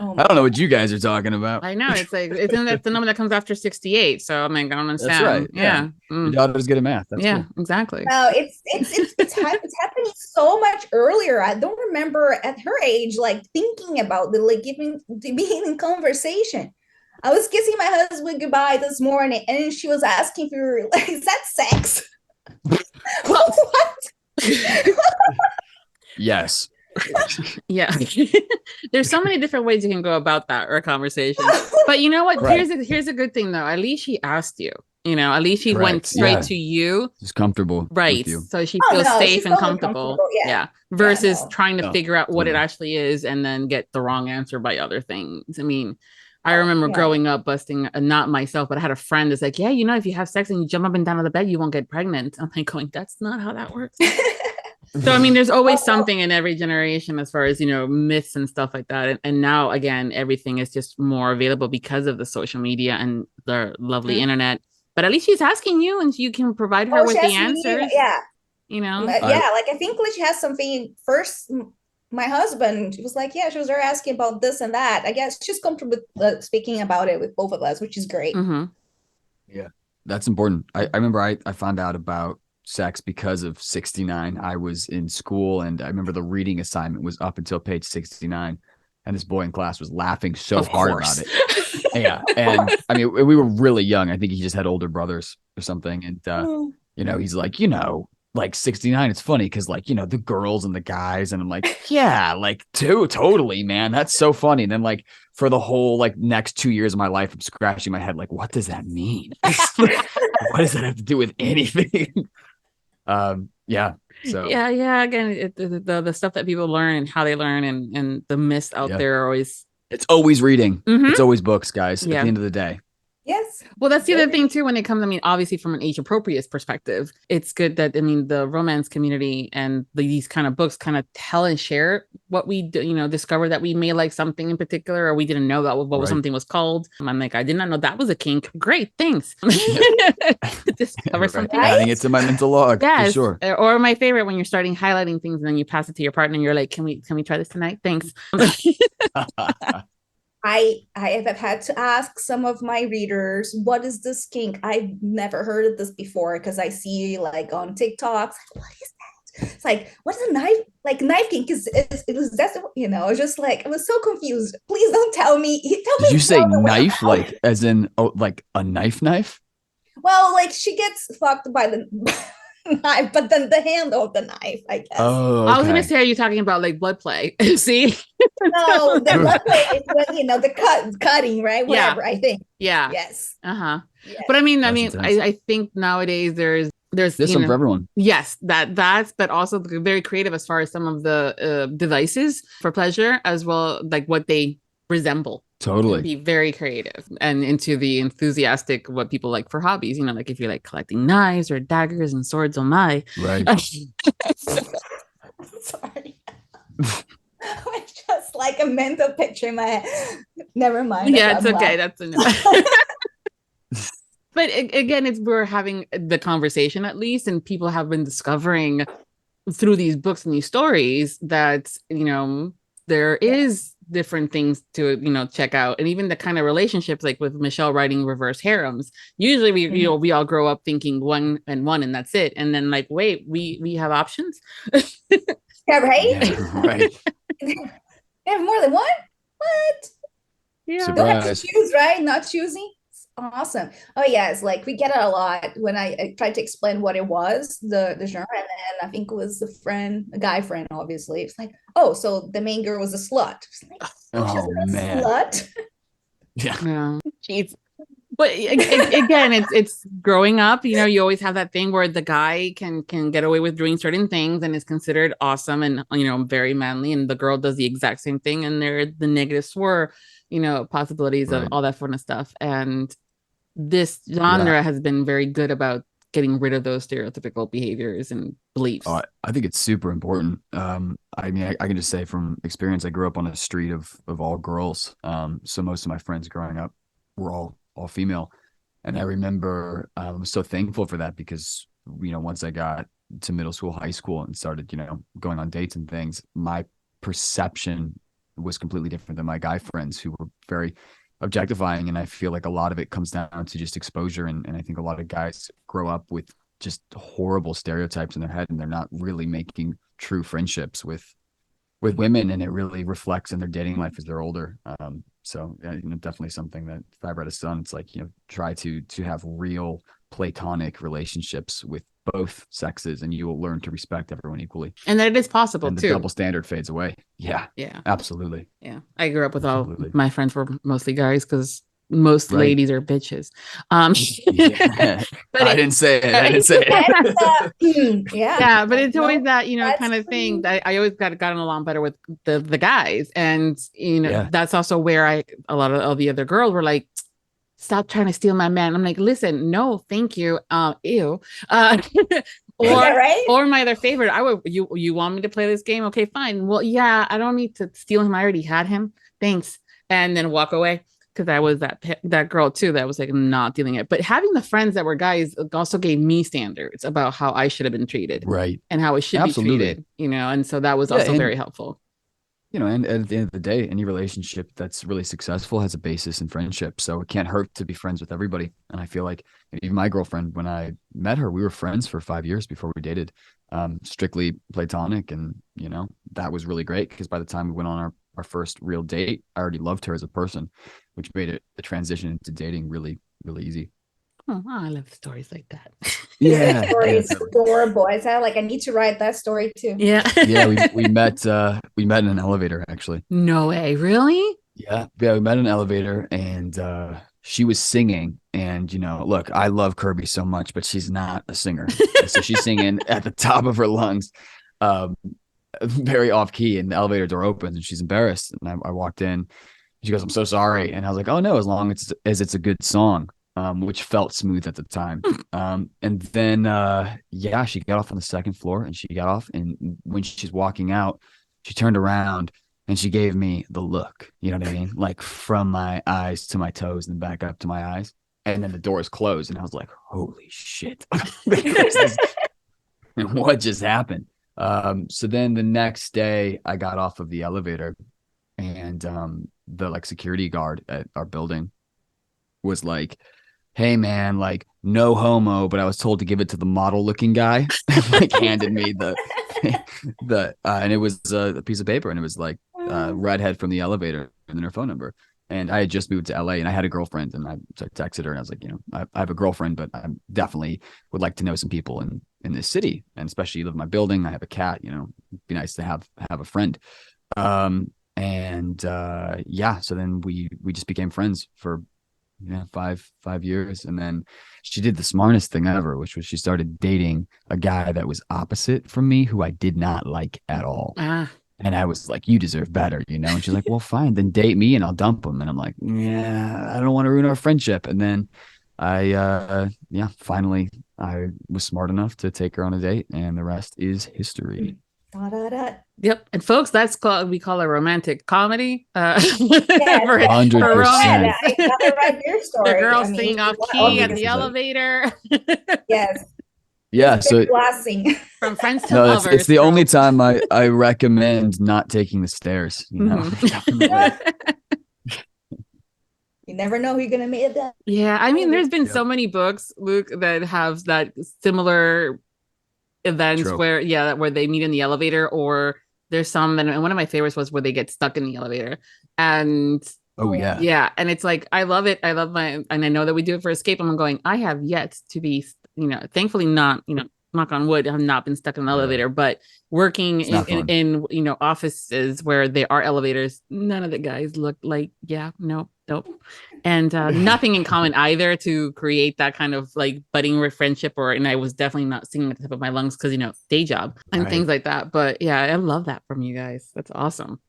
Oh I don't know what you guys are talking about. I know. It's like it's the number that comes after 68. So I'm like, I don't understand. That's right. Yeah. Your daughter's good at math. That's Yeah, cool. exactly. No, it's happening so much earlier. I don't remember at her age, like thinking about the being in conversation. I was kissing my husband goodbye this morning, and she was asking if we were like, "Is that sex?" What? Yes. Yeah. There's so many different ways you can go about that or conversation. But you know what? Right. Here's a good thing though. At least she asked you. At least she Correct. went straight Yeah. to you. She's comfortable. Right. With you. So she Oh, feels no, safe she's and totally comfortable. comfortable. Yeah. Versus no. trying to No, figure out what it totally. actually is and then get the wrong answer by other things. I mean, I remember growing up busting, not myself, but I had a friend that's like, yeah, if you have sex and you jump up and down on the bed, you won't get pregnant. I'm like going, that's not how that works. So, I mean, there's always something in every generation as far as, myths and stuff like that. And now, again, everything is just more available because of the social media and the lovely internet. But at least she's asking you and you can provide her with the answers. Yeah. I I think she has something first. My husband, she was like, yeah, she was already asking about this and that. I guess she's comfortable with speaking about it with both of us, which is great. Mm-hmm. Yeah, that's important. I remember I found out about sex because of 69. I was in school and I remember the reading assignment was up until page 69. And this boy in class was laughing so hard about it. Yeah. And I mean, we were really young. I think he just had older brothers or something. And, he's like, like 69, it's funny because like, the girls and the guys. And I'm like, yeah, like totally, man. That's so funny. And then like for the whole like next 2 years of my life, I'm scratching my head. Like, what does that mean? What does that have to do with anything? Yeah. So yeah. Again, the stuff that people learn and how they learn and the myths out there are always. It's always reading. Mhm. It's always books, guys. Yeah. At the end of the day. Yes. Well, that's the other thing too, when it comes, I mean, obviously from an age appropriate perspective, it's good that, I mean, the romance community and these kind of books kind of tell and share what we do, discover that we may like something in particular, or we didn't know that what something was called. I'm like, I did not know that was a kink. Great. Thanks. Discover something. Adding it to my mental log. Yes. For sure. Or my favorite, when you're starting highlighting things and then you pass it to your partner and you're like, can we try this tonight? Thanks. I have had to ask some of my readers, what is this kink? I've never heard of this before because I see like on TikToks, what is that? It's like, what is a knife? Like knife kink is that's just like I was so confused. Please don't tell me. Did you say knife, like as in like a knife? Well, like she gets fucked by the knife, but then the handle of the knife, I guess. Oh, okay. I was gonna say, are you talking about like blood play? See? No, the blood play is when the cutting, right? Whatever, I think. Yeah. Yes. Uh-huh. Yes. But I mean, Intense. I think nowadays there's some for everyone. Yes, that's but also very creative as far as some of the devices for pleasure, as well, like what they resemble. Totally. Be very creative and into the enthusiastic, what people like for hobbies, like if you like collecting knives or daggers and swords, oh my. Right. Sorry. It's just like a mental picture in my head. Never mind. Yeah, it's okay. That's enough. But again, we're having the conversation at least, and people have been discovering through these books and these stories that, there is different things to, check out. And even the kind of relationships, like with Michelle writing reverse harems, usually we all grow up thinking one and that's it. And then like, wait, we have options. Yeah, right? Yeah, right. They have more than one? What? Yeah. Don't have to Surprise. choose, right? Not choosing. Awesome. Oh yes, like we get it a lot when I tried to explain what it was, the genre, and then I think it was a guy friend, obviously. It's like, oh, so the main girl was a slut. It's like, oh, she's Oh not a man. slut. Yeah. Jeez. But again, it's growing up. You always have that thing where the guy can get away with doing certain things and is considered awesome and very manly, and the girl does the exact same thing, and the negatives were possibilities of all that fun of stuff. And this genre has been very good about getting rid of those stereotypical behaviors and beliefs. Oh, I think it's super important. I mean, I can just say from experience, I grew up on a street of all girls. So most of my friends growing up were all female. And I remember I'm so thankful for that because, once I got to middle school, high school, and started, going on dates and things, my perception was completely different than my guy friends who were very objectifying. And I feel like a lot of it comes down to just exposure. And I think a lot of guys grow up with just horrible stereotypes in their head, and they're not really making true friendships with women, and it really reflects in their dating life as they're older. So definitely something that if I ever had a son, it's like, try to have real platonic relationships with both sexes, and you will learn to respect everyone equally. And that it is possible and the too. Double standard fades away. Yeah, absolutely. Yeah, I grew up with all my friends were mostly guys because most ladies are bitches. But I didn't say it. Yeah, but it's always that kind of thing that I always gotten along better with the guys, and that's also where a lot of the other girls were like, stop trying to steal my man. I'm like, listen, no, thank you. Ew. Or my other favorite, you want me to play this game? Okay, fine. Well, yeah, I don't need to steal him. I already had him. Thanks. And then walk away. Because I was that girl too that was like not dealing it. But having the friends that were guys also gave me standards about how I should have been treated, right? And how it should be treated, and so that was also very helpful. And at the end of the day, any relationship that's really successful has a basis in friendship. So it can't hurt to be friends with everybody. And I feel like even my girlfriend, when I met her, we were friends for 5 years before we dated, strictly platonic. And, that was really great because by the time we went on our first real date, I already loved her as a person, which made it the transition into dating really, really easy. Oh, I love stories like that. Yeah, stories adorable. I need to write that story too. Yeah, we met in an elevator actually. No way, really? Yeah, we met in an elevator, and she was singing, and look, I love Kirby so much, but she's not a singer, so she's singing at the top of her lungs, very off key, and the elevator door opens, and she's embarrassed, and I walked in. She goes, "I'm so sorry," and I was like, "Oh no, as long as it's a good song." Which felt smooth at the time. And then, she got off on the second floor, and she got off. And when she's walking out, she turned around and she gave me the look, you know what I mean? Like from my eyes to my toes and back up to my eyes. And then the doors closed, and I was like, holy shit. What just happened? So then the next day I got off of the elevator, and the security guard at our building was like, hey man, no homo, but I was told to give it to the model looking guy. Handed me the and it was a piece of paper, and it was redhead from the elevator, and then her phone number. And I had just moved to LA, and I had a girlfriend, and I texted her, and I was like, I have a girlfriend, but I definitely would like to know some people in this city, and especially you live in my building. I have a cat, it'd be nice to have a friend. So then we just became friends for 5 years. And then she did the smartest thing ever, which was she started dating a guy that was opposite from me, who I did not like at all. And I was like, you deserve better, and she's like, well, fine, then date me and I'll dump him. And I'm like, yeah, I don't want to ruin our friendship. And then finally I was smart enough to take her on a date, and the rest is history. Yep. And folks, we call a romantic comedy. 100%. The girl singing off key at the elevator. Yes. Yeah. So from friends to lovers. It's the only time I recommend not taking the stairs. You never know who you're gonna meet. Yeah. I mean, there's been so many books, Luke, that have that similar events where they meet in the elevator, or there's some, and one of my favorites was where they get stuck in the elevator, and Oh yeah. Yeah. And it's like, I love it. And I know that we do it for escape. I'm going, I have yet to be, thankfully not, knock on wood, I have not been stuck in an elevator, but working in offices where there are elevators, none of the guys look like, nope. And nothing in common either to create that kind of like budding friendship, and I was definitely not singing at the top of my lungs because, day job and things like that. But yeah, I love that from you guys. That's awesome.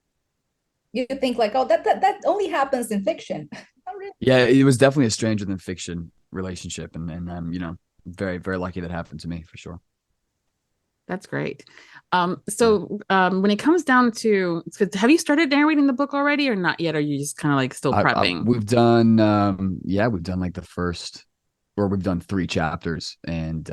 You think like, oh, that only happens in fiction. Really. Yeah, it was definitely a stranger than fiction relationship. And I'm, very, very lucky that happened to me for sure. That's great. So when it comes down to, have you started narrating the book already or not yet? Or are you just kind of like still prepping? We've done, we've done like we've done 3 chapters and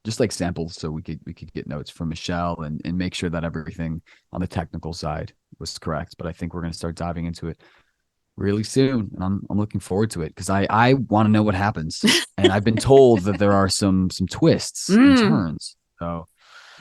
just like samples. So we could get notes from Michelle and make sure that everything on the technical side was correct. But I think we're going to start diving into it really soon. And I'm looking forward to it because I want to know what happens. And I've been told that there are some twists and turns. So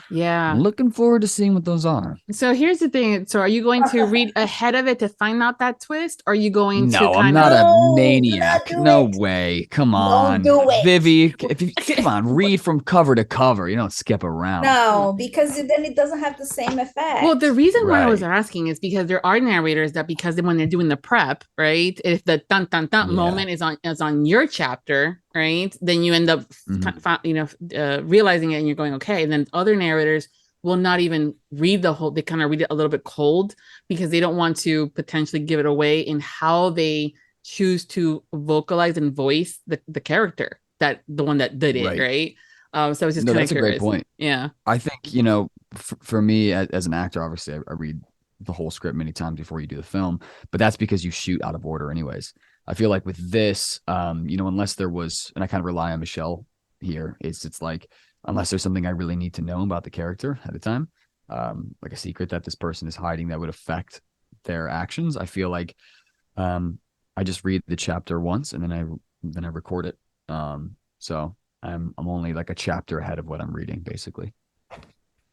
yeah, I'm looking forward to seeing what those are. So here's the thing. So are you going to read ahead of it to find out that twist? Or are you going to I'm not a maniac. No way. Come on. Don't do it. Vivi, come on, read from cover to cover. You don't skip around. No, because then it doesn't have the same effect. Well, the reason why I was asking is because there are narrators that because when they're doing the prep, right? If the dun dun dun moment is on your chapter, right? Then you end up realizing it and you're going, okay. And then other narrators will not even read the whole, they kind of read it a little bit cold because they don't want to potentially give it away in how they choose to vocalize and voice the character, that the one that did it, right? So it's just kind of curious. That's a great point. Yeah. I think, for me as an actor, obviously I read the whole script many times before you do the film, but that's because you shoot out of order anyways. I feel like with this, unless there was, and I kind of rely on Michelle here, it's like, unless there's something I really need to know about the character at the time, like a secret that this person is hiding that would affect their actions, I feel like I just read the chapter once and then I record it. So I'm only like a chapter ahead of what I'm reading, basically.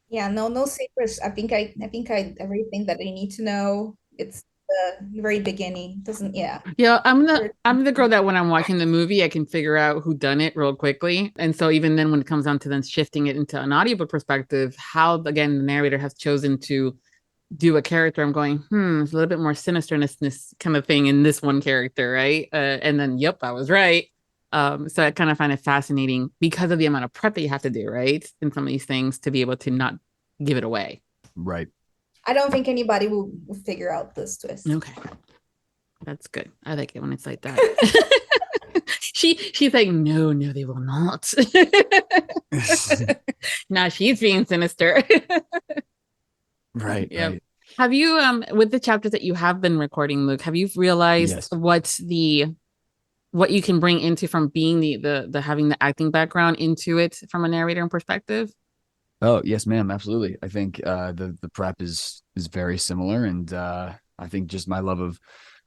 Yeah, no secrets. I think everything that I need to know. It's the very beginning. I'm the girl that when I'm watching the movie I can figure out who done it real quickly, and so even then when it comes down to then shifting it into an audiobook perspective, how again the narrator has chosen to do a character, I'm going it's a little bit more sinisterness kind of thing in this one character, right? And then I was right. So I kind of find it fascinating because of the amount of prep that you have to do, right, in some of these things to be able to not give it away. Right. I don't think anybody will figure out this twist. Okay. That's good. I like it when it's like that. She's like, no, they will not. Now she's being sinister. Right. Yeah. Right. Have you, with the chapters that you have been recording, Luke, have you realized what you can bring into from being the having the acting background into it from a narrator perspective? Oh, yes, ma'am. Absolutely. I think the prep is very similar. And I think just my love of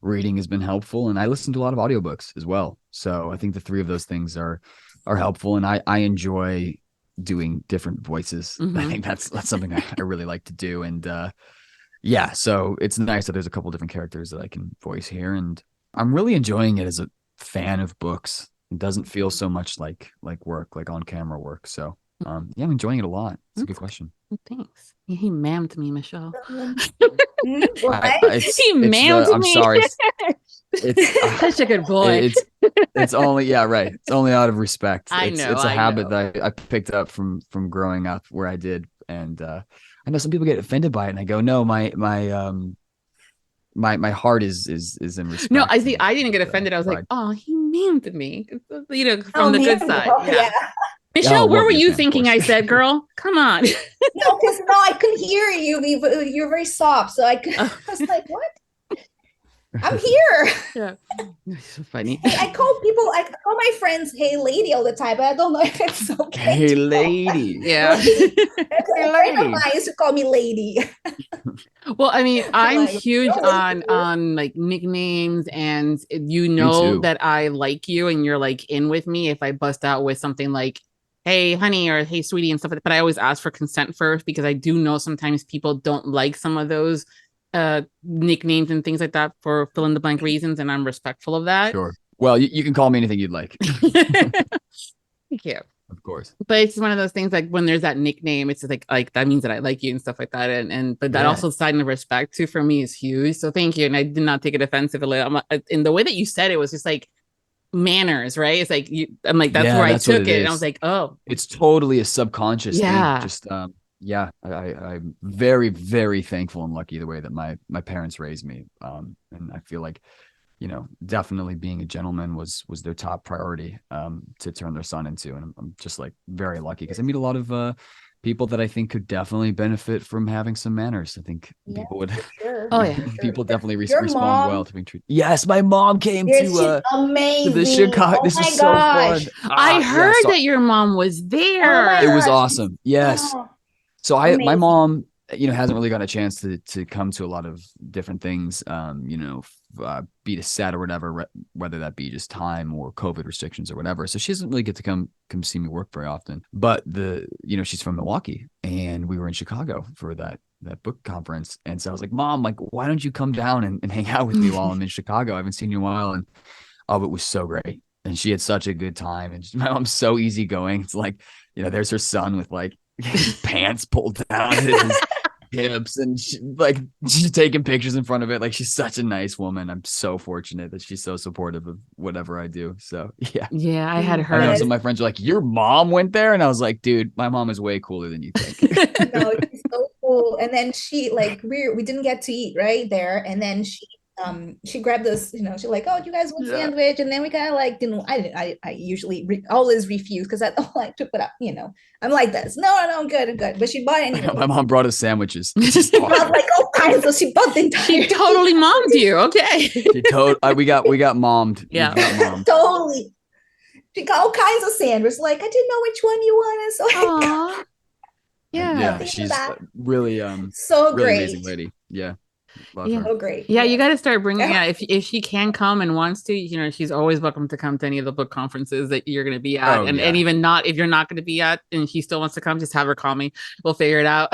reading has been helpful. And I listen to a lot of audiobooks as well. So I think the 3 of those things are helpful. And I enjoy doing different voices. Mm-hmm. I think that's something I really like to do. And so it's nice that there's a couple different characters that I can voice here. And I'm really enjoying it as a fan of books. It doesn't feel so much like work, like on camera work. So I'm enjoying it a lot. It's a good question. Thanks. He mammed me, Michelle. He mammed me. I'm sorry. It's such a good boy. It's only right. It's only out of respect. It's a habit that I picked up from growing up where I did, and I know some people get offended by it, and I go, no, my heart is in respect. No, I see. I didn't get offended. I was like, oh, he mammed me. From the good side. Yeah. Michelle, where were you thinking? I said, girl, come on. No, I couldn't hear you. You're very soft. So I was like, what? I'm here. Yeah. It's so funny. I call my friends, hey lady, all the time, but I don't know if it's okay. Hey lady. Yeah. A friend of mine used to call me lady. Well, I mean, I'm huge on like nicknames, and that I like you and you're like in with me if I bust out with something like, hey honey, or hey sweetie and stuff like that. But I always ask for consent first because I do know sometimes people don't like some of those nicknames and things like that for fill in the blank reasons, and I'm respectful of that. Sure. Well, you can call me anything you'd like. Thank you. Of course. But it's one of those things like when there's that nickname, it's just like that means that I like you and stuff like that. And but that also sign of respect too for me is huge. So thank you. And I did not take it offensively. In the way that you said it was just like manners, right? It's like I'm like, that's where I took it. And I was like, oh. It's totally a subconscious thing. Just I'm very, very thankful and lucky the way that my parents raised me. And I feel like, definitely being a gentleman was their top priority to turn their son into. And I'm just like very lucky because I meet a lot of people that I think could definitely benefit from having some manners. I think people would. Sure. Oh yeah, people definitely respond well to being treated. Yes, my mom came to the Chicago. This is so fun. I heard that your mom was there. It was awesome. Yes. So my mom, hasn't really got a chance to come to a lot of different things, be to set or whatever, whether that be just time or COVID restrictions or whatever. So she doesn't really get to come see me work very often. But she's from Milwaukee, and we were in Chicago for that book conference. And so I was like, Mom, like, why don't you come down and hang out with me while I'm in Chicago? I haven't seen you in a while. And it was so great. And she had such a good time. And my mom's so easygoing. It's like, there's her son with like his pants pulled down at his hips, and she's taking pictures in front of it. Like, she's such a nice woman. I'm so fortunate that she's so supportive of whatever I do. So yeah, I had heard. I know some of my friends are like, your mom went there, and I was like, dude, my mom is way cooler than you think. No, she's so cool. And then she we didn't get to eat right there, and then she grabbed this, she's like, oh, you guys want sandwich? And then we kind of like didn't. I usually always refuse because I don't like to put up, I'm like this. No, I'm good. But she bought it anyway. My mom brought us sandwiches. She bought like all kinds, so she bought the entire. She totally mommed you. Okay. We got mommed. Yeah, totally. She got all kinds of sandwiches. Like, I didn't know which one you wanted. So yeah, she's really so really great, amazing lady. Yeah. So great. Yeah, you got to start bringing. Yeah, if she can come and wants to, she's always welcome to come to any of the book conferences that you're going to be at, and even not if you're not going to be at, and she still wants to come, just have her call me. We'll figure it out.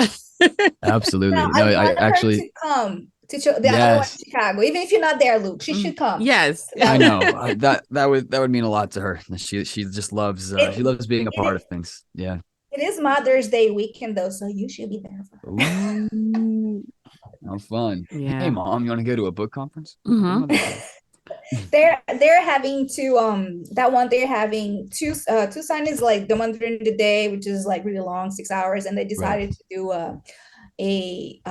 Absolutely. No, I actually to come to show the other one in Chicago. Even if you're not there, Luke, she should come. Yes, I know that would mean a lot to her. She just loves she loves being a part of things. Yeah. It is Mother's Day weekend though, so you should be there for her. Ooh, how fun. Yeah. Hey Mom, you want to go to a book conference? Mm-hmm. They're having two they're having two signings, like the one during the day, which is like really long, 6 hours, and they decided to do a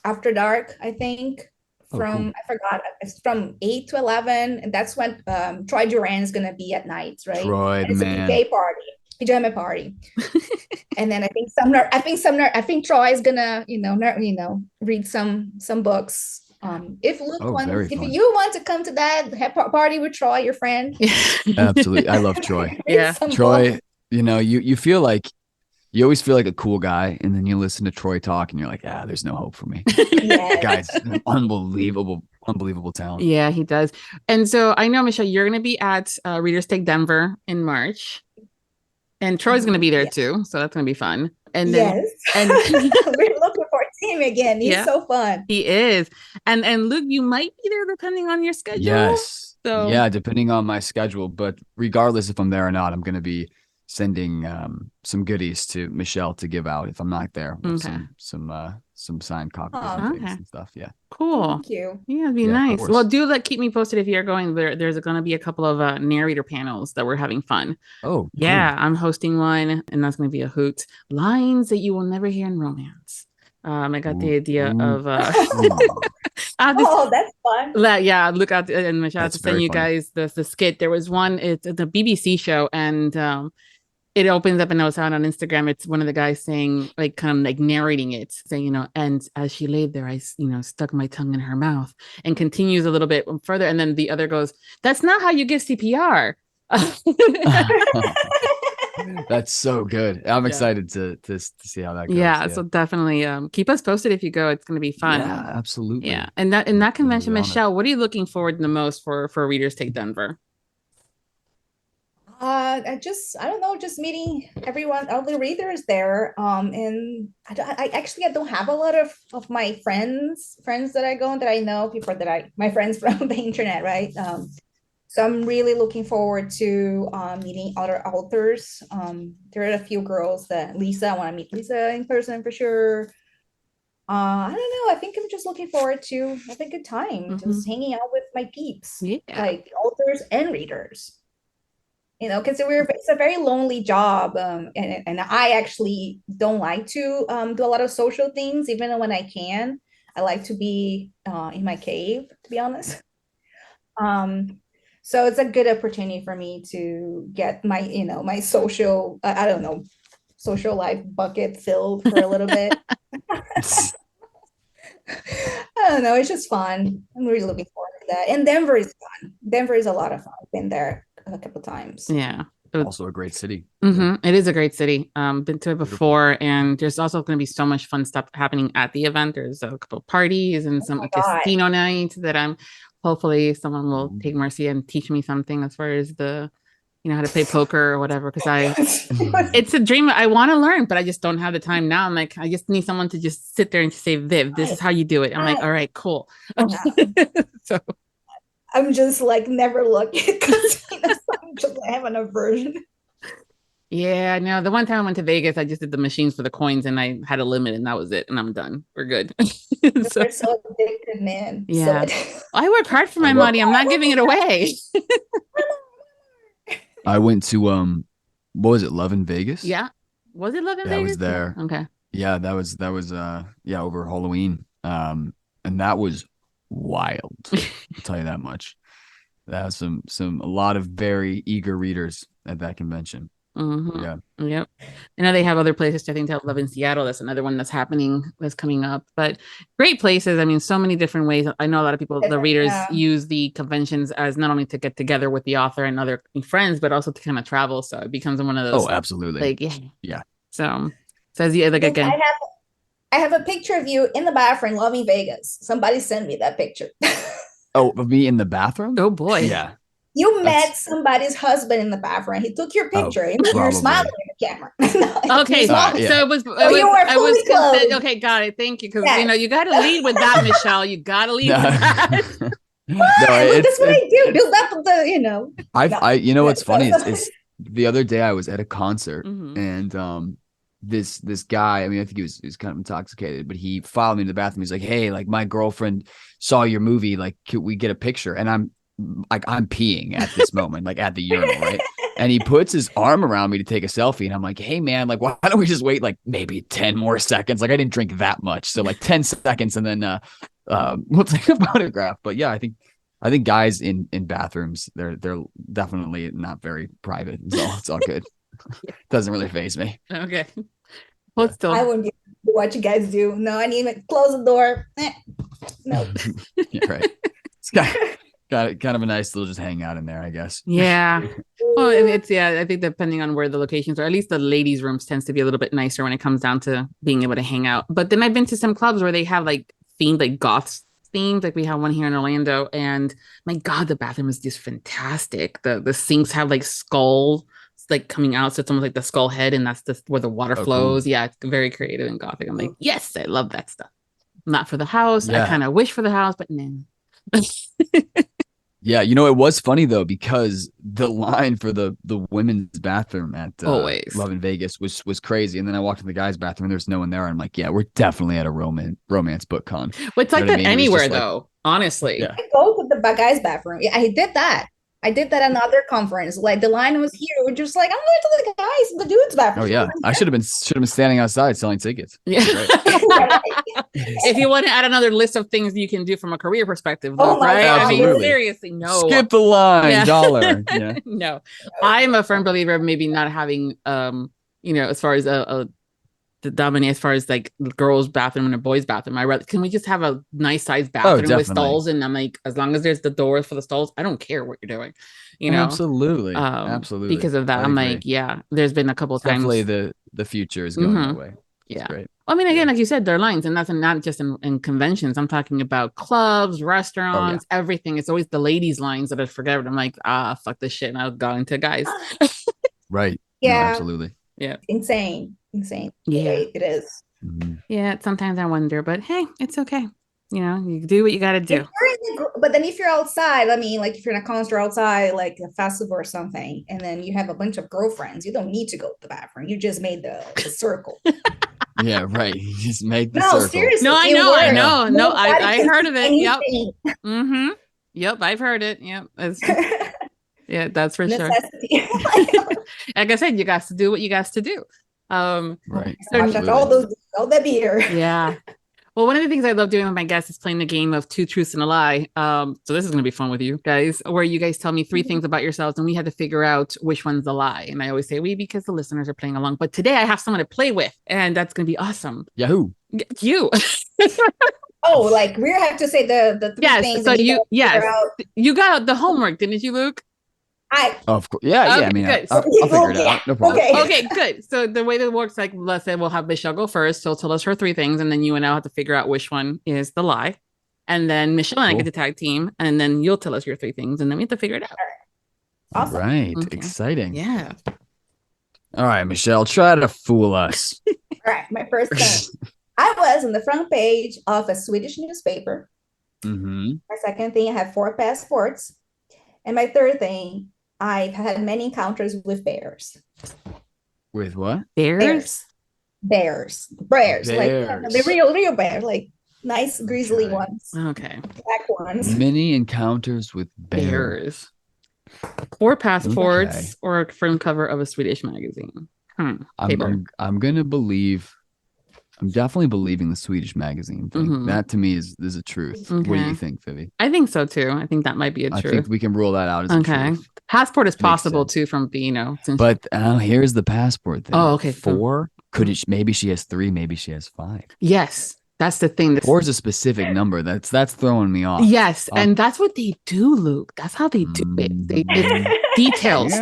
after dark, I think, from I forgot, it's from 8 to 11, and that's when Troy Duran is gonna be at night, right? Troy, it's a gay party. Pajama party. And then I think Troy is gonna read some books. If Luke wants, if you want to come to that party with Troy, your friend. Absolutely. I love Troy. Yeah, Troy, you feel like you always feel like a cool guy, and then you listen to Troy talk and you're like, there's no hope for me. Guys, unbelievable talent. Yeah, he does. And so I know, Michelle, you're going to be at Readers Take Denver in March. And Troy's going to be there too, so that's going to be fun. And then, and we're looking for him again. He's so fun. He is. And Luke, you might be there depending on your schedule. Yes. So yeah, depending on my schedule. But regardless if I'm there or not, I'm going to be sending some goodies to Michelle to give out if I'm not there. With some signed copies and things and stuff. Yeah. Cool. Thank you. Yeah, it'd be nice. Well, keep me posted if you're going. There's going to be a couple of narrator panels that we're having fun. Oh, yeah. Cool. I'm hosting one, and that's going to be a hoot. Lines that you will never hear in romance. I got the idea of that's fun. Yeah, look out, and Michelle, to send you guys the skit. There was one, it's the BBC show, and it opens up and I was out on Instagram. It's one of the guys saying, like, kind of like narrating it, saying, and as she laid there, I, stuck my tongue in her mouth, and continues a little bit further. And then the other goes, that's not how you give CPR. That's so good. I'm excited to see how that goes. Yeah. So definitely keep us posted if you go. It's going to be fun. Yeah, absolutely. Yeah. And that convention, Michelle, what are you looking forward to the most for Readers Take Denver? I don't know, just meeting everyone, all the readers there. And I don't have a lot of my friends that I go and that I know, people that my friends from the internet, right? So I'm really looking forward to meeting other authors. There are a few girls I want to meet Lisa in person for sure. I don't know. I think I'm just looking forward to having a good time, just hanging out with my peeps, like authors and readers. Because it's a very lonely job, and I actually don't like to do a lot of social things, even when I can. I like to be in my cave, to be honest. So it's a good opportunity for me to get my, my social, I don't know, social life bucket filled for a little bit. I don't know. It's just fun. I'm really looking forward to that. And Denver is fun. Denver is a lot of fun. I've been there a couple of times. Yeah. Also a great city. It is a great city. Been to it before, and there's also going to be so much fun stuff happening at the event. There's a couple of parties and some casino nights that hopefully someone will take mercy and teach me something as far as how to play poker or whatever. Because it's a dream I want to learn, but I just don't have the time now. I'm like, I just need someone to just sit there and say, Viv, this is how you do it. I'm like, all right, cool. So I'm just like never looking because I have an aversion. Yeah, no, the one time I went to Vegas, I just did the machines for the coins and I had a limit and that was it. And I'm done. We're good. You're so addicted, man. Yeah. I work hard for my money. I'm not giving it away. I went to what was it, Lovin Vegas? Yeah. Was it Lovin Vegas? I was there. Yeah. Okay. Yeah, that was over Halloween. And that was wild. I'll tell you that much. That was a lot of very eager readers at that convention. Yeah. Yep. I know they have other places. I think they have Love in Seattle. That's another one that's coming up. But great places. I mean, so many different ways. I know a lot of people, the readers, use the conventions as not only to get together with the author and other friends, but also to kind of travel. So it becomes one of those. Oh, absolutely. Like, yeah. So as you like again. I have a picture of you in the bathroom, loving Vegas. Somebody sent me that picture. Oh, of me in the bathroom? Oh boy. Yeah. You met somebody's husband in the bathroom. He took your picture. And you're smiling at the camera. Okay. So it was. Okay, got it. Thank you. Because you got to lead with that, Michelle. You got to lead with that. That's what I do. Build up the. What's funny is the other day I was at a concert and this guy, I mean, I think he was kind of intoxicated, but he followed me to the bathroom. He's like, hey, like my girlfriend saw your movie. Like, could we get a picture? And I'm peeing at this moment, like at the urinal, right? And he puts his arm around me to take a selfie. And I'm like, hey man, like, why don't we just wait like maybe 10 more seconds? Like I didn't drink that much. So like 10 seconds and then we'll take a photograph. But yeah, I think guys in bathrooms, they're definitely not very private. So it's all good. Doesn't really faze me. Okay. Well, still. I wouldn't do what you guys do. No, I need to close the door. No. Yeah, right. It's got kind of a nice little just hang out in there, I guess. Yeah. Well, it's I think depending on where the locations are, at least the ladies' rooms tends to be a little bit nicer when it comes down to being able to hang out. But then I've been to some clubs where they have like themed, like goth themed, like we have one here in Orlando, and my God, the bathroom is just fantastic. The sinks have like skull like coming out, so it's almost like the skull head, and that's where the water flows. Cool. Yeah, it's very creative and gothic. I'm like, yes, I love that stuff. Not for the house. I kind of wish for the house, but no. Yeah, it was funny though, because the line for the women's bathroom at Lovin Vegas was crazy, and then I walked in the guys' bathroom and there's no one there, and I'm like, yeah, we're definitely at a romance book con. Well, it's like that anywhere though, honestly. Yeah. I go to the guys' bathroom. Yeah, I did that. I did that at another conference. Like the line was here. We're just like, I'm going to the dudes' bathroom. Oh yeah, I should have been standing outside selling tickets. Yeah. If you want to add another list of things you can do from a career perspective, though, right? Absolutely. I mean, seriously, no. Skip the line, dollar. Yeah. No, I'm a firm believer of maybe not having, as far as the dominate as far as like girls' bathroom and a boys' bathroom. Can we just have a nice sized bathroom with stalls? And I'm like, as long as there's the doors for the stalls, I don't care what you're doing. Absolutely, absolutely. Because of that, I'm like, yeah. There's been a couple of times. Definitely the future is going that way. Yeah. Great. I mean, again, like you said, they're lines, and that's not just in conventions. I'm talking about clubs, restaurants, everything. It's always the ladies' lines that I forget. I'm like, fuck this shit, and I'll go into guys. Right. Yeah. No, absolutely. Yeah. Insane. Yeah. It is. Mm-hmm. Yeah. Sometimes I wonder, but hey, it's okay. You do what you got to do. But then if you're outside, I mean, like if you're in a concert outside, like a festival or something, and then you have a bunch of girlfriends, you don't need to go to the bathroom. You just made the circle. Yeah, right. You just make the circle. Seriously. No, I know. No, I heard of it. Anything. Yep. Mm-hmm. Yep, I've heard it. Yep. Yeah, that's for sure. Like I said, you got to do what you got to do. Right. So all the beer. Yeah. Well, one of the things I love doing with my guests is playing the game of 2 truths and a lie. So this is going to be fun with you guys, where you guys tell me 3 things about yourselves, and we had to figure out which one's a lie. And I always say we because the listeners are playing along. But today I have someone to play with, and that's going to be awesome. Yahoo! You. Oh, like we have to say the 3 things. So you got the homework, didn't you, Luke? Of course. Yeah. Okay, I mean, good. I'll figure it out. No problem. Okay, good. So the way that it works, like let's say we'll have Michelle go first. She'll tell us her 3 things, and then you and I have to figure out which one is the lie. And then Michelle and I get to tag team, and then you'll tell us your 3 things, and then we have to figure it out. Awesome. Right. Okay. Exciting. Yeah. All right, Michelle, try to fool us. All right. My first thing. I was on the front page of a Swedish newspaper. Mm-hmm. My second thing, I have 4 passports. And my third thing, I've had many encounters with bears. With what? Bears. Like the real bear, like nice grizzly ones. Okay. Black ones. Many encounters with bears. 4 passports or a front cover of a Swedish magazine. I'm gonna believe. I'm definitely believing the Swedish magazine thing. Mm-hmm. That to me is a truth. Okay. What do you think, Vivi? I think so too. I think that might be a truth. I think we can rule that out as a truth. Passport is possible too from But here's the passport thing. Oh, okay. 4. Could it? Maybe she has 3. Maybe she has 5. Yes, that's the thing. 4 is a specific number. That's throwing me off. Yes, and that's what they do, Luke. That's how they do it. It's details.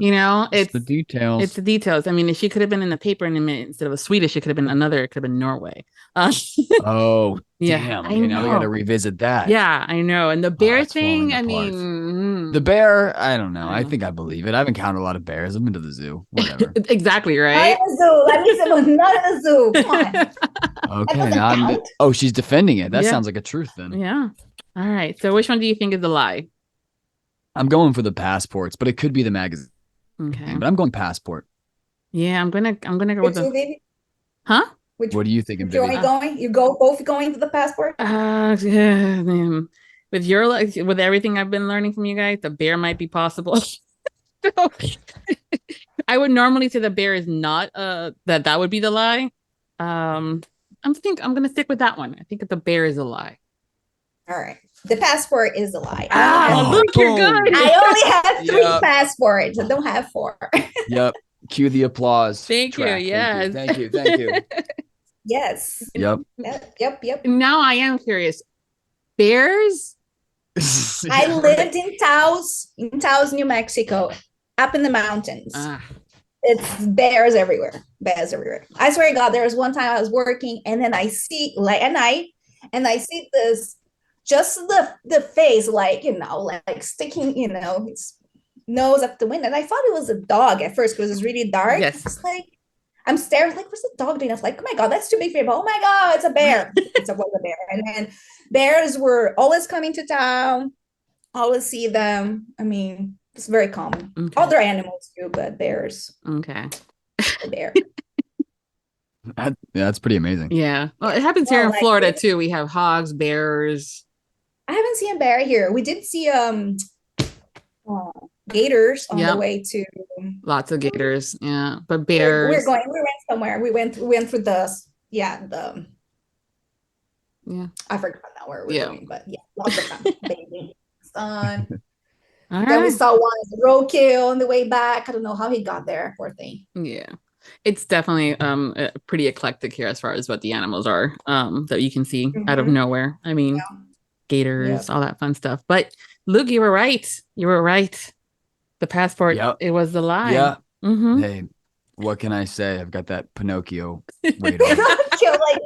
Yeah. It's the details. It's the details. I mean, if she could have been in the paper and instead of a Swedish, it could have been another. It could have been Norway. Oh, yeah, damn. I know. Now we got to revisit that. Yeah, I know. And the bear thing, I mean, the bear, I don't know. I think I believe it. I've encountered a lot of bears. I've been to the zoo. Whatever. Exactly, right? Not in the zoo. Let me say, not in the zoo. Come on. Okay. She's defending it. That sounds like a truth then. Yeah. All right. So which one do you think is the lie? I'm going for the passports, but it could be the magazine. Okay. But I'm going passport. Yeah, I'm gonna go with the. Huh? What do you think? Which one are you going? You both going for the passport? Yeah, with everything I've been learning from you guys, the bear might be possible. So, I would normally say the bear is not that would be the lie. I'm gonna stick with that one. I think the bear is a lie. All right. The passport is a lie. Look, you're good. I only have 3 passports. I don't have 4. Yep. Cue the applause. Thank you. Yes. Thank you. Yes. Yep. Now I am curious. Bears? I lived in Taos, New Mexico, up in the mountains. It's bears everywhere. I swear to God, there was one time I was working, and then I see like at night, and I see this, just the face, like sticking, its nose up the window. And I thought it was a dog at first because it's really dark. Yes. It's like I'm staring, like, what's the dog doing? I was like, oh my God, that's too big for you. But oh my God, it's a bear. It was a bear. And then bears were always coming to town. Always see them. I mean, it's very common. Okay. Other animals too, but bears. Okay. A bear. That's pretty amazing. Yeah. Well, it happens here in Florida too. We have hogs, bears. I haven't seen a bear here. We did see gators on the way to. Lots of gators. Yeah. But bears. We went somewhere. We went through the. Yeah. I forgot now where we were going, but lots of fun. Baby, sun. All then right. we saw one roadkill on the way back. I don't know how he got there, poor thing. Yeah. It's definitely pretty eclectic here as far as what the animals are that you can see out of nowhere. I mean, gators, all that fun stuff. But Luke, you were right. The passport, it was the lie. Yeah. Mm-hmm. Hey, what can I say? I've got that Pinocchio radar. feel like,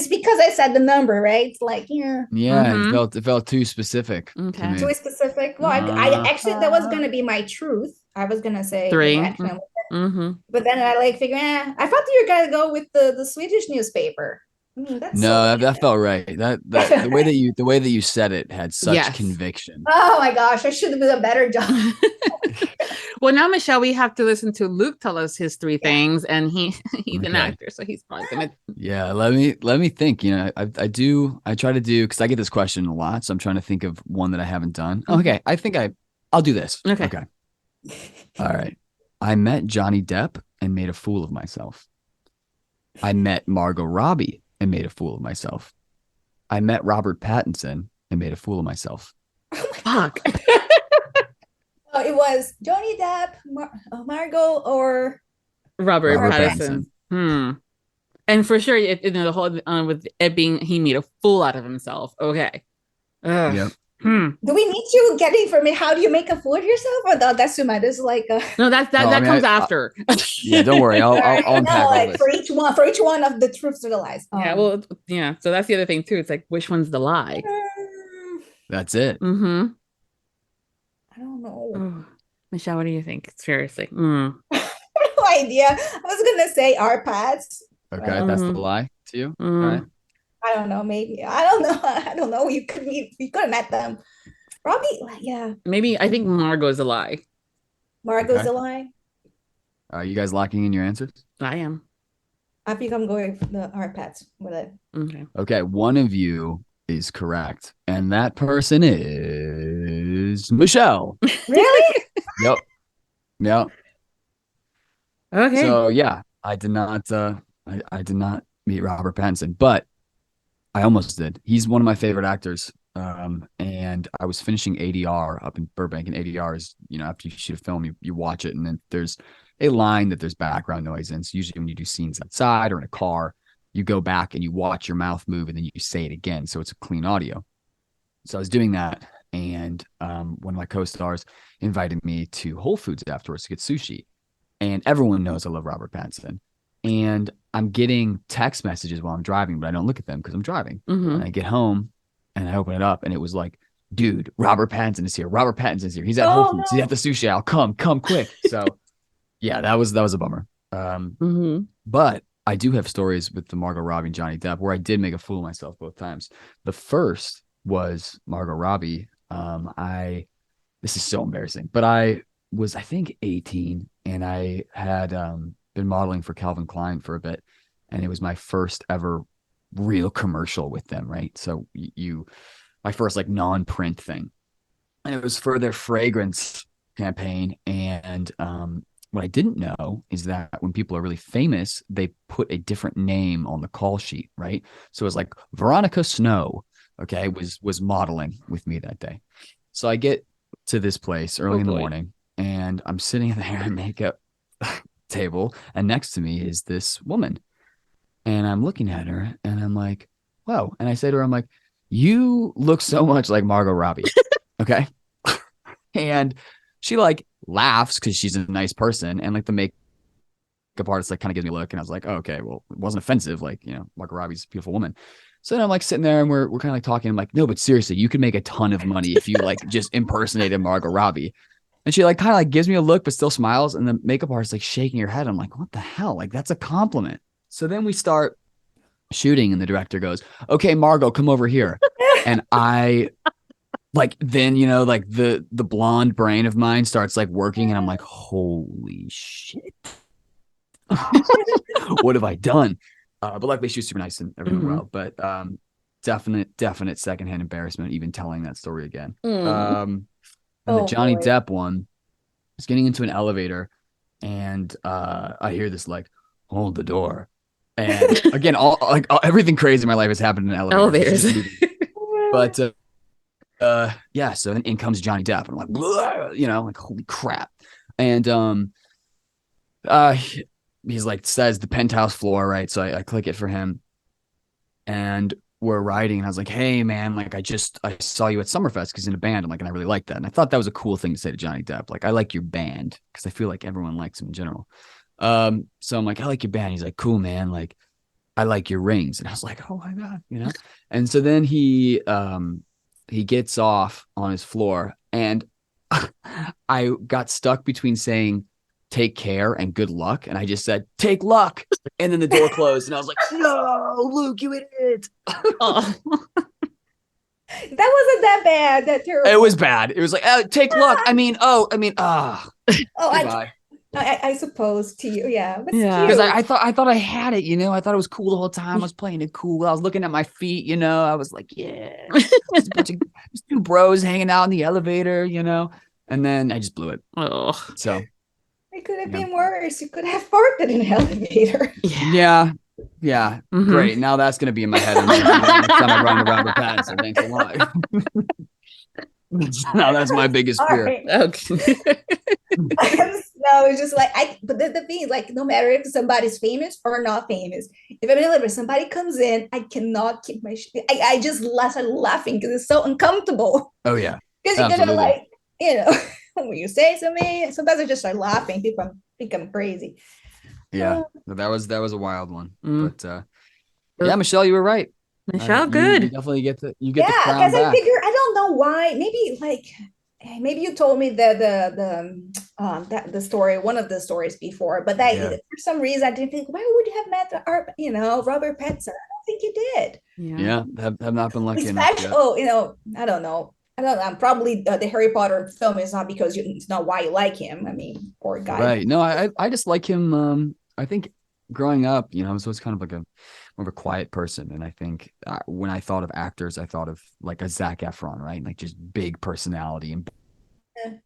because I said the number, right? It's like, yeah. Yeah, it felt too specific to Okay. me. Too specific. Well, I actually, that was going to be my truth. I was going to say 3. action. But then I like figured, I thought you were going to go with the Swedish newspaper. I mean, that's No, that felt right. That the way that you said it had such conviction. Oh my gosh, I should have done a better job. Well, now, Michelle, we have to listen to Luke tell us his 3 things, and he's an actor, so he's probably gonna. Yeah, let me think. You know, I try to do, because I get this question a lot, so I'm trying to think of one that I haven't done. Okay, I think I'll do this. Okay. All right. I met Johnny Depp and made a fool of myself. I met Margot Robbie and made a fool of myself. I met Robert Pattinson and made a fool of myself. Fuck. It was Johnny Depp, Margot, or Robert Pattinson. And for sure, the whole with it being he made a fool out of himself. Okay. Yep. Do we need to get information? How do you make a fool of yourself? Or that's too much. It's like no, that comes after. Yeah, don't worry. I'll unpack all this. For each one of the truths or the lies. Yeah, well, yeah. So that's the other thing too. It's like, which one's the lie? That's it. I don't know. Michelle, what do you think? Seriously. No idea. I was gonna say our paths. Okay, that's the lie to you. All right. I don't know. Maybe I don't know. I don't know. You could have met them. Robbie, yeah. Maybe I think Margot's a lie. Margot's a lie. Are you guys locking in your answers? I am. I think I'm going with the hard paths with it. Okay, one of you is correct, and that person is Michelle. Really? Yep. Okay. So yeah, I did not. I did not meet Robert Pattinson, but I almost did. He's one of my favorite actors. And I was finishing ADR up in Burbank, and ADR is, after you shoot a film, you watch it, and then there's a line that there's background noise in. So usually when you do scenes outside or in a car, you go back and you watch your mouth move, and then you say it again. So it's a clean audio. So I was doing that, and one of my co-stars invited me to Whole Foods afterwards to get sushi. And everyone knows I love Robert Pattinson. And I'm getting text messages while I'm driving, but I don't look at them because I'm driving. And I get home and I open it up, and it was like, dude, Robert Pattinson is here. Robert Pattinson is here. He's at Whole Foods. He's at the sushi aisle. Come quick. So yeah, that was a bummer. But I do have stories with the Margot Robbie and Johnny Depp where I did make a fool of myself both times. The first was Margot Robbie. This is so embarrassing, but I was, I think, 18, and I had been modeling for Calvin Klein for a bit, and it was my first ever real commercial with them, right? So my first like non-print thing, and it was for their fragrance campaign. And what I didn't know is that when people are really famous, they put a different name on the call sheet, right? So it was like Veronica Snow, okay, was modeling with me that day. So I get to this place early in the morning, and I'm sitting there at a makeup table, and next to me is this woman, and I'm looking at her, and I'm like, whoa. And I say to her, I'm like, you look so much like Margot Robbie. Okay. And she like laughs because she's a nice person, and like the makeup artist like kind of gives me a look, and I was like, oh, okay, well, it wasn't offensive, like, Margot Robbie's a beautiful woman. So then I'm like sitting there, and we're kind of like talking. I'm like, no, but seriously, you could make a ton of money if you like just impersonated Margot Robbie. And she like kind of like gives me a look, but still smiles. And the makeup artist like shaking her head. I'm like, what the hell? Like, that's a compliment. So then we start shooting, and the director goes, okay, Margot, come over here. And I like, then, like the blonde brain of mine starts like working, and I'm like, holy shit. What have I done? But luckily she was super nice and everything well. But definite secondhand embarrassment even telling that story again. And the Johnny Depp one was getting into an elevator, and I hear this like, hold the door. And again, everything crazy in my life has happened in elevators. But yeah, so then in comes Johnny Depp, and I'm like, like, holy crap. And he's like, says the penthouse floor, right? So I click it for him, and we're riding, and I was like, hey man, like I saw you at Summerfest because in a band. I'm like, and I really like that. And I thought that was a cool thing to say to Johnny Depp. Like, I like your band, because I feel like everyone likes him in general. So I'm like, I like your band. He's like, cool, man. Like, I like your rings. And I was like, oh my God, And so then he gets off on his floor, and I got stuck between saying take care and good luck. And I just said, take luck. And then the door closed and I was like, no, Luke, you idiot. Oh. That wasn't that bad. That terrible. It was bad. It was like, take luck. Oh, I suppose to you. Yeah. Because I thought I had it, I thought it was cool the whole time. I was playing it cool. I was looking at my feet, I was like, yeah. There's two bros hanging out in the elevator, and then I just blew it. Oh. So it could have been worse. You could have farted in an elevator. Yeah. Mm-hmm. Great. Now that's going to be in my head. Next time I run to Robert Pattinson. Thanks a lot. Now that's my biggest fear. Right. Okay. No, it's just like but the thing is, like, no matter if somebody's famous or not famous, if I'm in an elevator, somebody comes in, I cannot keep my shit. I just start laughing because it's so uncomfortable. Oh yeah. Because you're gonna, like, when you say something, sometimes I just start laughing. People think I'm crazy. Yeah, that was a wild one. But yeah, Michelle, you were right. Michelle, good. You definitely get the crown because back. I figure, I don't know why. Maybe you told me the story, one of the stories before, but for some reason I didn't think, why would you have met Robert Pattinson? I don't think you did. Yeah, have not been lucky enough. I don't know. Probably the Harry Potter film is not because it's not why you like him. I mean, poor guy. Right. No, I just like him. I think growing up, I was always kind of like more of a quiet person. And I think when I thought of actors, I thought of like a Zac Efron, right? Like just big personality and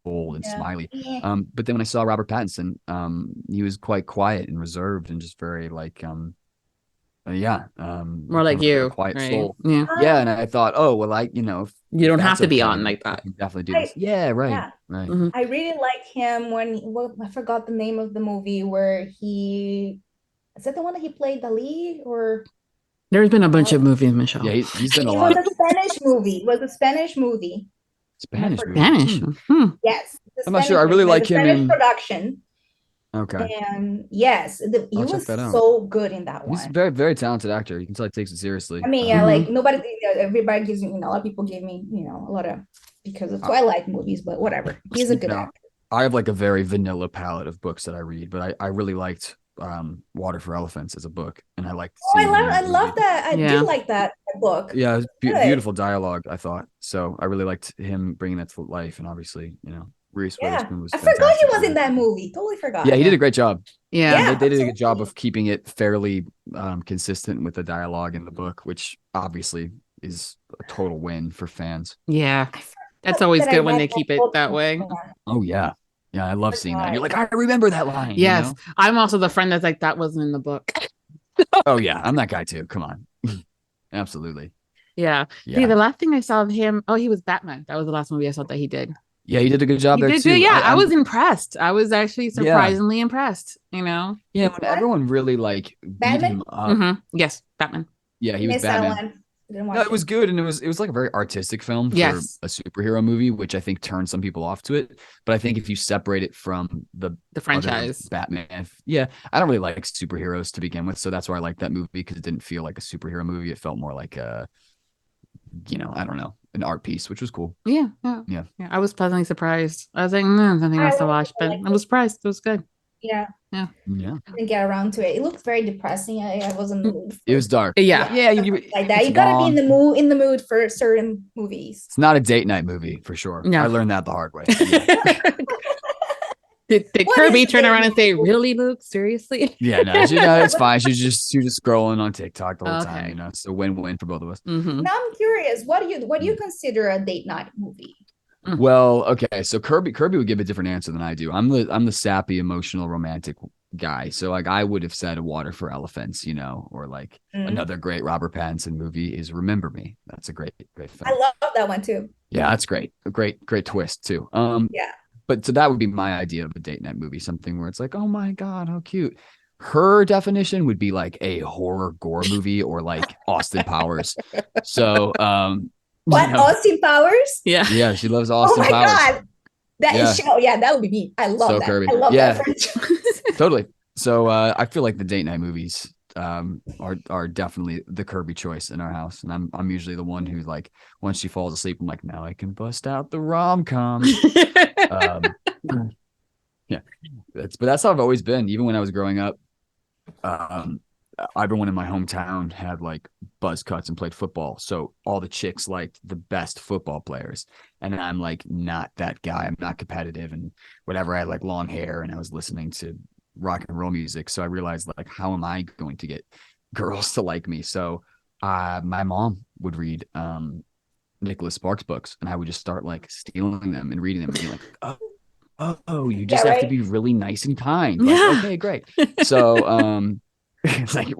bold and smiley. Yeah. But then when I saw Robert Pattinson, he was quite quiet and reserved and just very like, more like you, quiet right? soul. Yeah. And I thought, oh well, if you don't have to be on like that. I can definitely do this. Yeah, right. Yeah. Right. Mm-hmm. I really like him I forgot the name of the movie where is that the one that he played Dali, or? There's been a bunch of movies, Michelle. Yeah, he's been a It lot. was a Spanish movie. It was a Spanish movie. Spanish movie. Spanish. Yes. I'm not sure. I really like him Spanish in production. Okay. And yes, he was so good in that one. He's a very, very talented actor. You can tell he takes it seriously. I mean, like everybody gives me, a lot of people give me, a lot of, because of Twilight movies, but whatever. He's a good actor. I have like a very vanilla palette of books that I read, but I really liked Water for Elephants as a book, and I liked. I love that. I do like that book. Yeah, it was beautiful dialogue, I thought. So I really liked him bringing that to life, and obviously, Reese Witherspoon was. I forgot he was in that movie. Totally forgot. Yeah, he did a great job. Yeah, they did a good job of keeping it fairly consistent with the dialogue in the book, which obviously is a total win for fans. Yeah, that's always good when they keep it that way. Oh yeah. Yeah, I love seeing that. You're like, I remember that line. Yes. I'm also the friend that's like, that wasn't in the book. Oh yeah, I'm that guy too. Come on. Absolutely. Yeah. See, the last thing I saw of him, he was Batman. That was the last movie I saw that he did. Yeah, he did a good job there too. Yeah, I was impressed. I was actually surprisingly impressed, Yeah, when everyone really like beat him up. Mm-hmm. Yes, Batman. Yeah, he was Batman. No, it was good, and it was like a very artistic film for a superhero movie, which I think turned some people off to it. But I think if you separate it from the franchise, Batman, I don't really like superheroes to begin with, so that's why I like that movie, because it didn't feel like a superhero movie. It felt more like a, I don't know, an art piece, which was cool. Yeah. I was pleasantly surprised. I was like, nothing else to watch, but I was surprised. It was good. Yeah. I didn't get around to it. It looked very depressing. I wasn't in the mood. It was dark. Yeah. Like that. You gotta be in the mood for certain movies. It's not a date night movie for sure. No. I learned that the hard way. Did Kirby turn around and say, "Really, Luke? Seriously?" Yeah, no, it's fine. She's just scrolling on TikTok the whole time. It's a win-win for both of us. Mm-hmm. Now I'm curious. What do you consider a date night movie? Well, okay, so Kirby would give a different answer than I do. I'm the sappy, emotional, romantic guy. So like I would have said Water for Elephants, or like another great Robert Pattinson movie is Remember Me. That's a great film. I love that one too. Yeah, that's great. A great twist too. But so that would be my idea of a date night movie, something where it's like, oh my God, how cute. Her definition would be like a horror gore movie or like Austin Powers. So what, Austin Powers? Yeah, she loves Austin Powers. Oh my God, that would be me. I love that. Kirby. I love that franchise. Totally. So I feel like the date night movies are definitely the Kirby choice in our house, and I'm usually the one who, like, once she falls asleep, I'm like, now I can bust out the rom-com. Yeah, but that's how I've always been. Even when I was growing up, everyone in my hometown had like buzz cuts and played football, so all the chicks liked the best football players, and I'm like not that guy. I'm not competitive and whatever. I had like long hair, and I was listening to rock and roll music, so I realized, like, how am I going to get girls to like me? So my mom would read Nicholas Sparks books, and I would just start like stealing them and reading them and be like, oh, you just have to be really nice and kind. Like, okay, great. So it's like,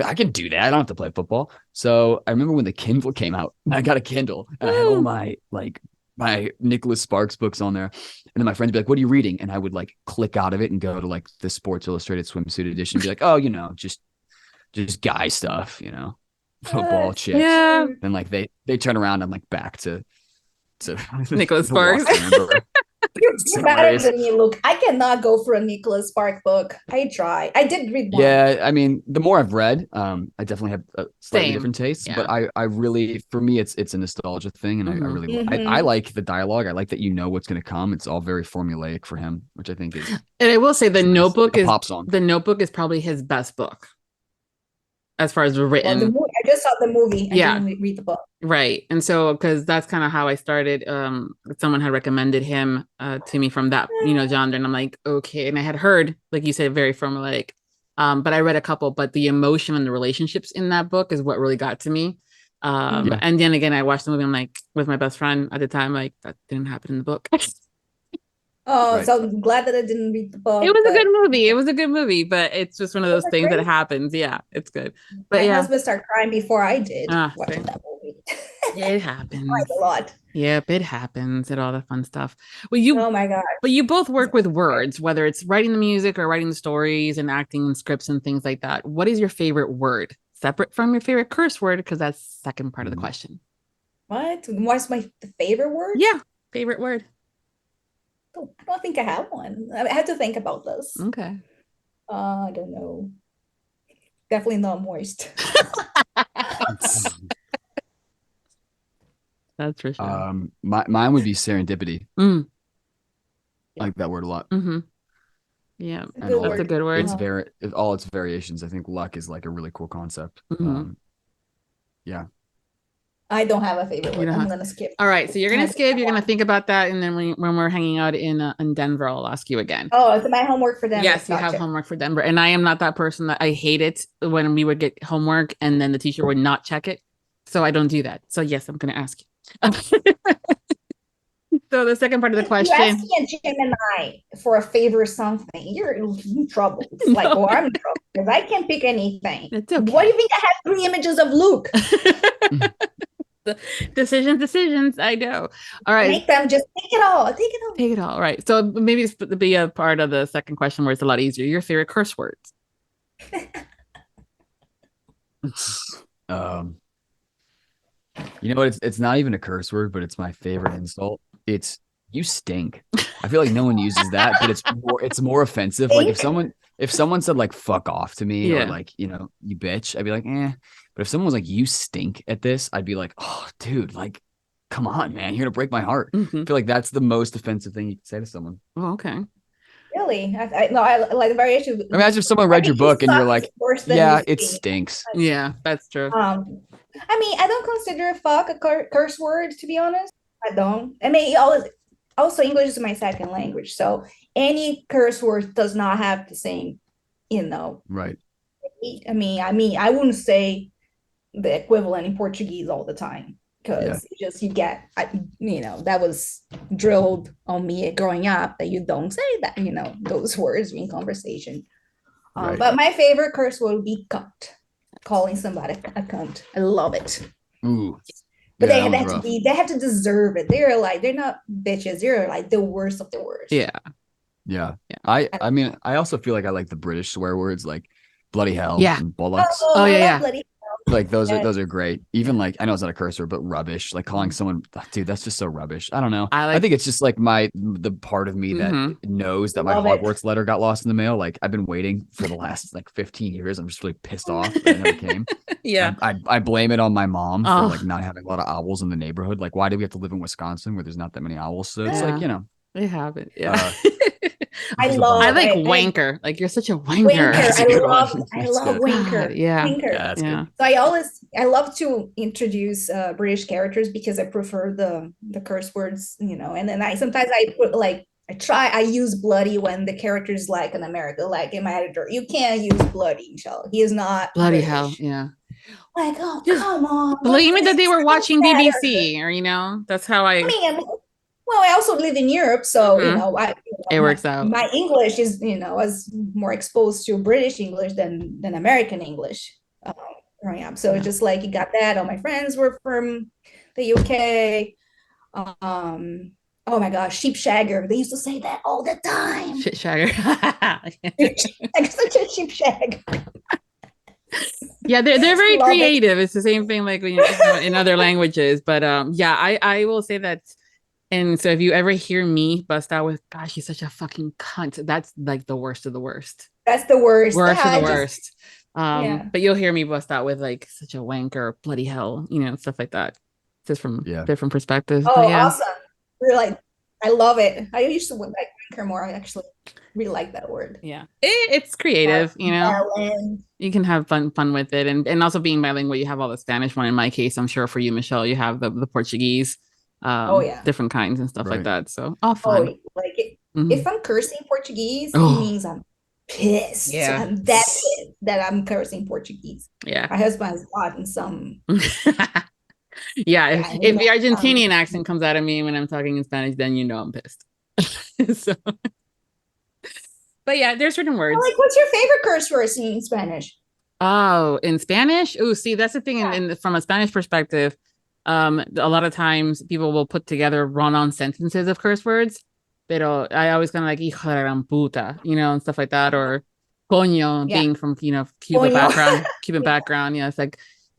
I can do that. I don't have to play football. So I remember when the Kindle came out, I got a Kindle and I had all my Nicholas Sparks books on there. And then my friends would be like, what are you reading? And I would like click out of it and go to like the Sports Illustrated swimsuit edition and be like, oh, just guy stuff, football chicks. Yeah. And like they turn around, I'm like back to Nicholas Sparks. You're better than me, Luke. I cannot go for a Nicholas Sparks book. I try. I did read one. Yeah, I mean, the more I've read, I definitely have a slightly different tastes. Yeah. But I really, for me, it's a nostalgia thing, and I really I like the dialogue. I like that what's going to come. It's all very formulaic for him, which I think is. And I will say, The Notebook is pop song. The Notebook is probably his best book, as far as written. I just saw the movie. I didn't read the book. Right. And so, because that's kind of how I started. Someone had recommended him to me from that, genre. And I'm like, okay. And I had heard, like you said, very formulaic. But I read a couple, but the emotion and the relationships in that book is what really got to me. And then again, I watched the movie. I'm like, with my best friend at the time, like, that didn't happen in the book. Oh, right. So I'm glad that I didn't read the book. It was a good movie. It was a good movie, but it's just one of those things that happens. Yeah, it's good. But my husband started crying before I did watching that movie. It happens. A lot. Yep, it happens and all the fun stuff. Well, oh my God. But you both work with words, whether it's writing the music or writing the stories and acting and scripts and things like that. What is your favorite word? Separate from your favorite curse word, because that's the second part of the question. What's my favorite word? Yeah, favorite word. I don't think I have one. I had to think about this. Okay. I don't know. Definitely not moist. That's for sure. Mine would be serendipity. I like that word a lot. Mm-hmm. Yeah, that's a good word. It's all its variations. I think luck is like a really cool concept. Mm-hmm. Yeah. I don't have a favorite word. I'm gonna skip. All right, so you're gonna skip. You're gonna think about that, and then when we're hanging out in Denver, I'll ask you again. Oh, it's my homework for Denver. Yes, you have homework for Denver, and I am not that person that I hate it when we would get homework and then the teacher would not check it. So I don't do that. So yes, I'm gonna ask you. So the second part of the question. You ask me a Gemini for a favor or something, you're in trouble. It's like, I'm in trouble because I can't pick anything. It's okay. What do you think? I have 3 images of Luke. Decisions. I know. All right. Make them just take it all. Take it all. All right. So maybe it's be a part of the second question where it's a lot easier. Your favorite curse words. You know what? It's not even a curse word, but it's my favorite insult. It's "you stink." I feel like no one uses that, but it's more offensive. Like if someone said like "fuck off" to me or like you bitch, I'd be like, eh. But if someone was like "you stink" at this, I'd be like, oh, dude, like, come on, man, you're gonna break my heart. Mm-hmm. I feel like that's the most offensive thing you can say to someone. Oh, okay. Really? I like the variation. Imagine if someone read your book and you're like, yeah, it stinks. Yeah, that's true. I mean, I don't consider "fuck" a curse word, to be honest. I don't. I mean, also English is my second language, so any curse word does not have the same, Right. I mean, I wouldn't say the equivalent in Portuguese all the time because you get, that was drilled on me growing up that you don't say that, those words in conversation. Right. But my favorite curse word would be cunt. Calling somebody a cunt. I love it. Ooh. But they have to deserve it. They're not bitches. They're like the worst of the worst. Yeah. I mean, I also feel like I like the British swear words like bloody hell and bollocks. Bloody hell. Like those are great. Even like, I know it's not a curse word, but rubbish. Like calling someone, dude, that's just so rubbish. I don't know. I think it's just like the part of me that knows that my Hogwarts letter got lost in the mail. Like I've been waiting for the last like 15 years. I'm just really pissed off that it never came. Yeah. I blame it on my mom for like not having a lot of owls in the neighborhood. Like, why do we have to live in Wisconsin where there's not that many owls? So it's like, they have it. Yeah. I like wanker. Like you're such a wanker. I love wanker. God, yeah. Wanker. Yeah, that's good. So I love to introduce British characters because I prefer the curse words, and then I put like I use bloody when the character is like in America, like in my editor. You can't use bloody, Michelle. He is not bloody British. hell. Yeah. Like, oh, come on. Believe me that they were watching BBC or, that's how I mean, well, I also live in Europe, so it works out. My English is, was more exposed to British English than American English growing up. So it's just like you got that. All my friends were from the UK. Oh my gosh, sheepshagger. They used to say that all the time. Shagger. Like such a sheepshag. Yeah, they're very creative. It's the same thing like in other languages. But I will say that. And so if you ever hear me bust out with, gosh, he's such a fucking cunt, that's like the worst of the worst. That's the worst. Worst of the worst. But you'll hear me bust out with like such a wanker, bloody hell, stuff like that. Just from different perspectives. Oh, awesome. We're like, I love it. I used to like wanker more. I actually really like that word. Yeah. It's creative, You can have fun with it. And also being bilingual, you have all the Spanish one. In my case, I'm sure for you, Michelle, you have the Portuguese. Different kinds and stuff like that. So fun. If I'm cursing Portuguese, it means I'm pissed. Yeah. So I'm that pissed that I'm cursing Portuguese. Yeah. My husband's gotten some. If the Argentinian accent comes out of me when I'm talking in Spanish, then I'm pissed. So, but yeah, there's certain words. Like, what's your favorite curse word in Spanish? Oh, in Spanish? Oh, see, that's the thing. From a Spanish perspective. A lot of times people will put together run-on sentences of curse words, pero I always kind of like hijo de la gran puta, and stuff like that, or coño being from Cuban background. It's like,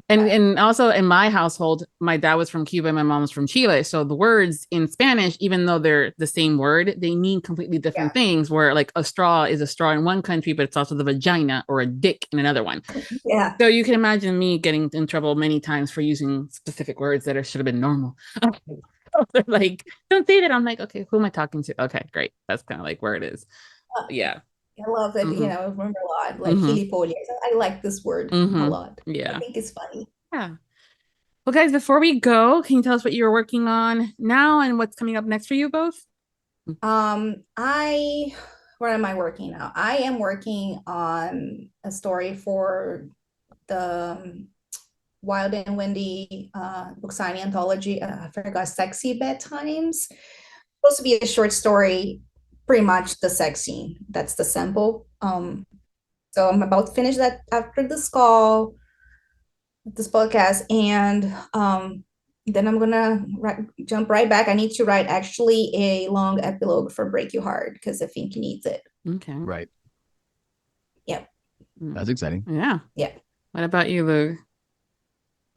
and also in my household, my dad was from Cuba and my mom was from Chile, so the words in Spanish, even though they're the same word, they mean completely different things. Where like a straw is a straw in one country, but it's also the vagina or a dick in another one. Yeah. So you can imagine me getting in trouble many times for using specific words that should have been normal. They're like, don't say that. I'm like, okay, who am I talking to? Okay, great. That's kind of like where it is. Yeah. I love it. I remember a lot. Like gilipollas. I like this word a lot. Yeah. I think it's funny. Yeah. Well, guys, before we go, can you tell us what you're working on now and what's coming up next for you both? What am I working now? I am working on a story for the Wild and Windy book signing anthology. I forgot, Sexy Bedtimes. Supposed to be a short story, pretty much the sex scene. That's the sample. So I'm about to finish that after this call, this podcast, and then I'm gonna jump right back. I need to write actually a long epilogue for Break You Hard because I think he needs it. Okay. Right. Yep. That's exciting. Yeah. Yeah. What about you, Lou?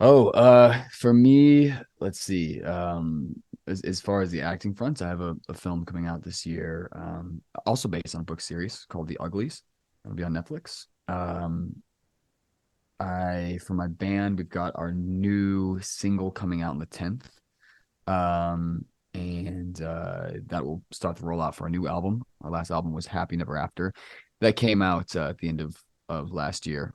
For me, let's see. As far as the acting front, I have a film coming out this year, also based on a book series called The Uglies. It'll be on Netflix. For my band, we've got our new single coming out on the 10th. And that will start the rollout for a new album. Our last album was Happy Never After. That came out at the end of last year,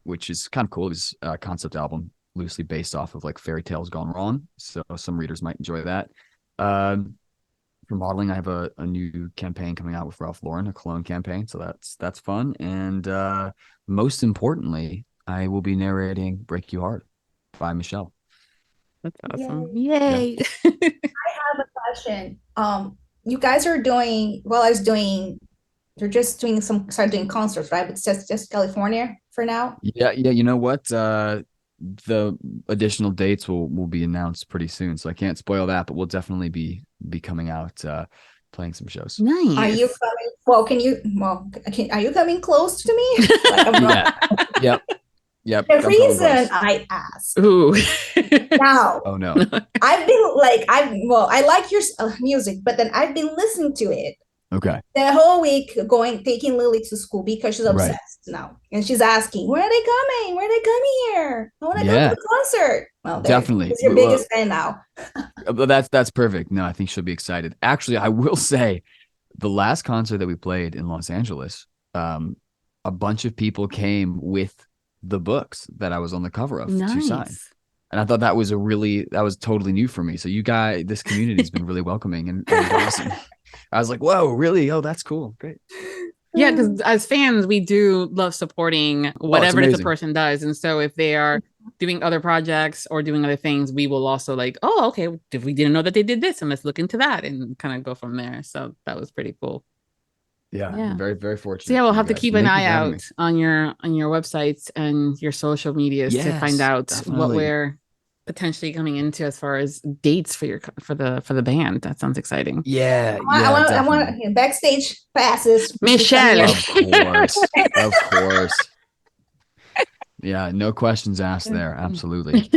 which is kind of cool. It's a concept album loosely based off of like fairy tales gone wrong. So some readers might enjoy that. For modeling, I have a new campaign coming out with Ralph Lauren, a cologne campaign. So that's fun. And most importantly, I will be narrating Break You Hard by Michelle. That's awesome. Yay. Yeah. I have a question. You guys are doing, you're just start doing concerts, right? It's just California for now? Yeah. You know what? The additional dates will be announced pretty soon, so I can't spoil that, but we'll definitely be coming out playing some shows. Nice. Are you coming? Are you coming close to me? Like, Yep. Yep. The I'm probably reason close. I asked. Ooh. Now, Oh no. I've been like, I like your music, but then I've been listening to it Okay. the whole week, taking Lily to school because she's Right. obsessed now, and she's asking, "Where are they coming? Where are they coming here? I want to go to the concert." Well, Definitely. She's your biggest fan now. That's perfect. No, I think she'll be excited. Actually, I will say, the last concert that we played in Los Angeles, a bunch of people came with the books that I was on the cover of to sign. And I thought that was totally new for me. So you guys, this community's been really welcoming and awesome. I was like, whoa, really? Oh, that's cool. Great. Yeah, because as fans, we do love supporting whatever it is a person does. And so if they are doing other projects or doing other things, we will also like, oh, okay, if we didn't know that they did this, and let's look into that and kind of go from there. So that was pretty cool. Yeah. Very, very fortunate. So yeah, we'll have to keep an eye out on your websites and your social medias to find out what we're potentially coming into as far as dates for the band. That sounds exciting. I want backstage passes. Michelle. Of course. Yeah, no questions asked there. Absolutely.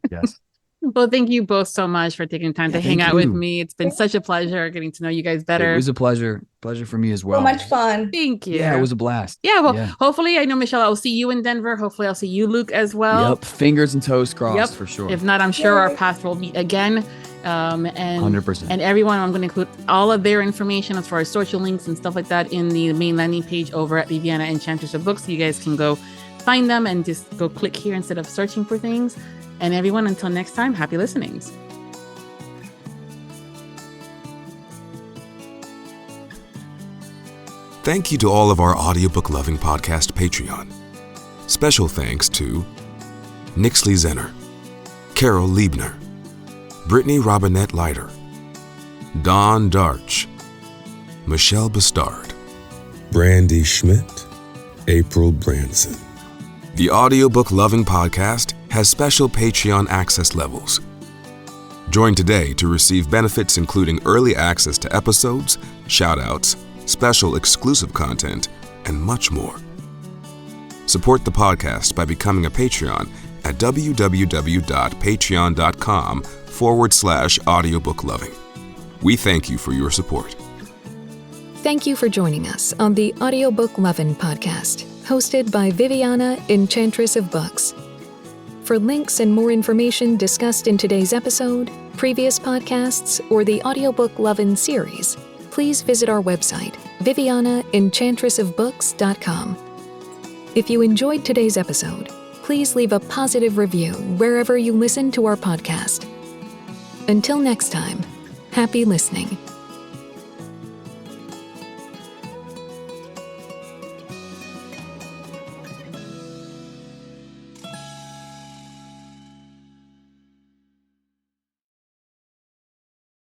Yes. Well, thank you both so much for taking time to hang out with me. It's been such a pleasure getting to know you guys better. It was a pleasure for me as well. So much fun. Thank you. Yeah, it was a blast. Yeah, well, hopefully, I know, Michelle, I'll see you in Denver. Hopefully, I'll see you, Luke, as well. Yep, fingers and toes crossed for sure. If not, I'm sure our paths will meet again. And 100%. And everyone, I'm going to include all of their information as far as social links and stuff like that in the main landing page over at Viviana, Enchantress of Books. So you guys can go find them and just go click here instead of searching for things. And everyone, until next time, happy listenings. Thank you to all of our Audiobook Lovin Podcast Patreon. Special thanks to Nixley Zenner, Carol Liebner, Brittany Robinette Leiter, Dawn Darch, Michelle Bastard, Brandy Schmidt, April Branson. The Audiobook Lovin Podcast has special Patreon access levels. Join today to receive benefits including early access to episodes, shout-outs, special exclusive content, and much more. Support the podcast by becoming a Patreon at www.patreon.com/audiobookloving. We thank you for your support. Thank you for joining us on the Audiobook Lovin Podcast, hosted by Viviana, Enchantress of Books. For links and more information discussed in today's episode, previous podcasts, or the Audiobook Lovin Series, please visit our website, vivianaenchantressofbooks.com. If you enjoyed today's episode, please leave a positive review wherever you listen to our podcast. Until next time, happy listening.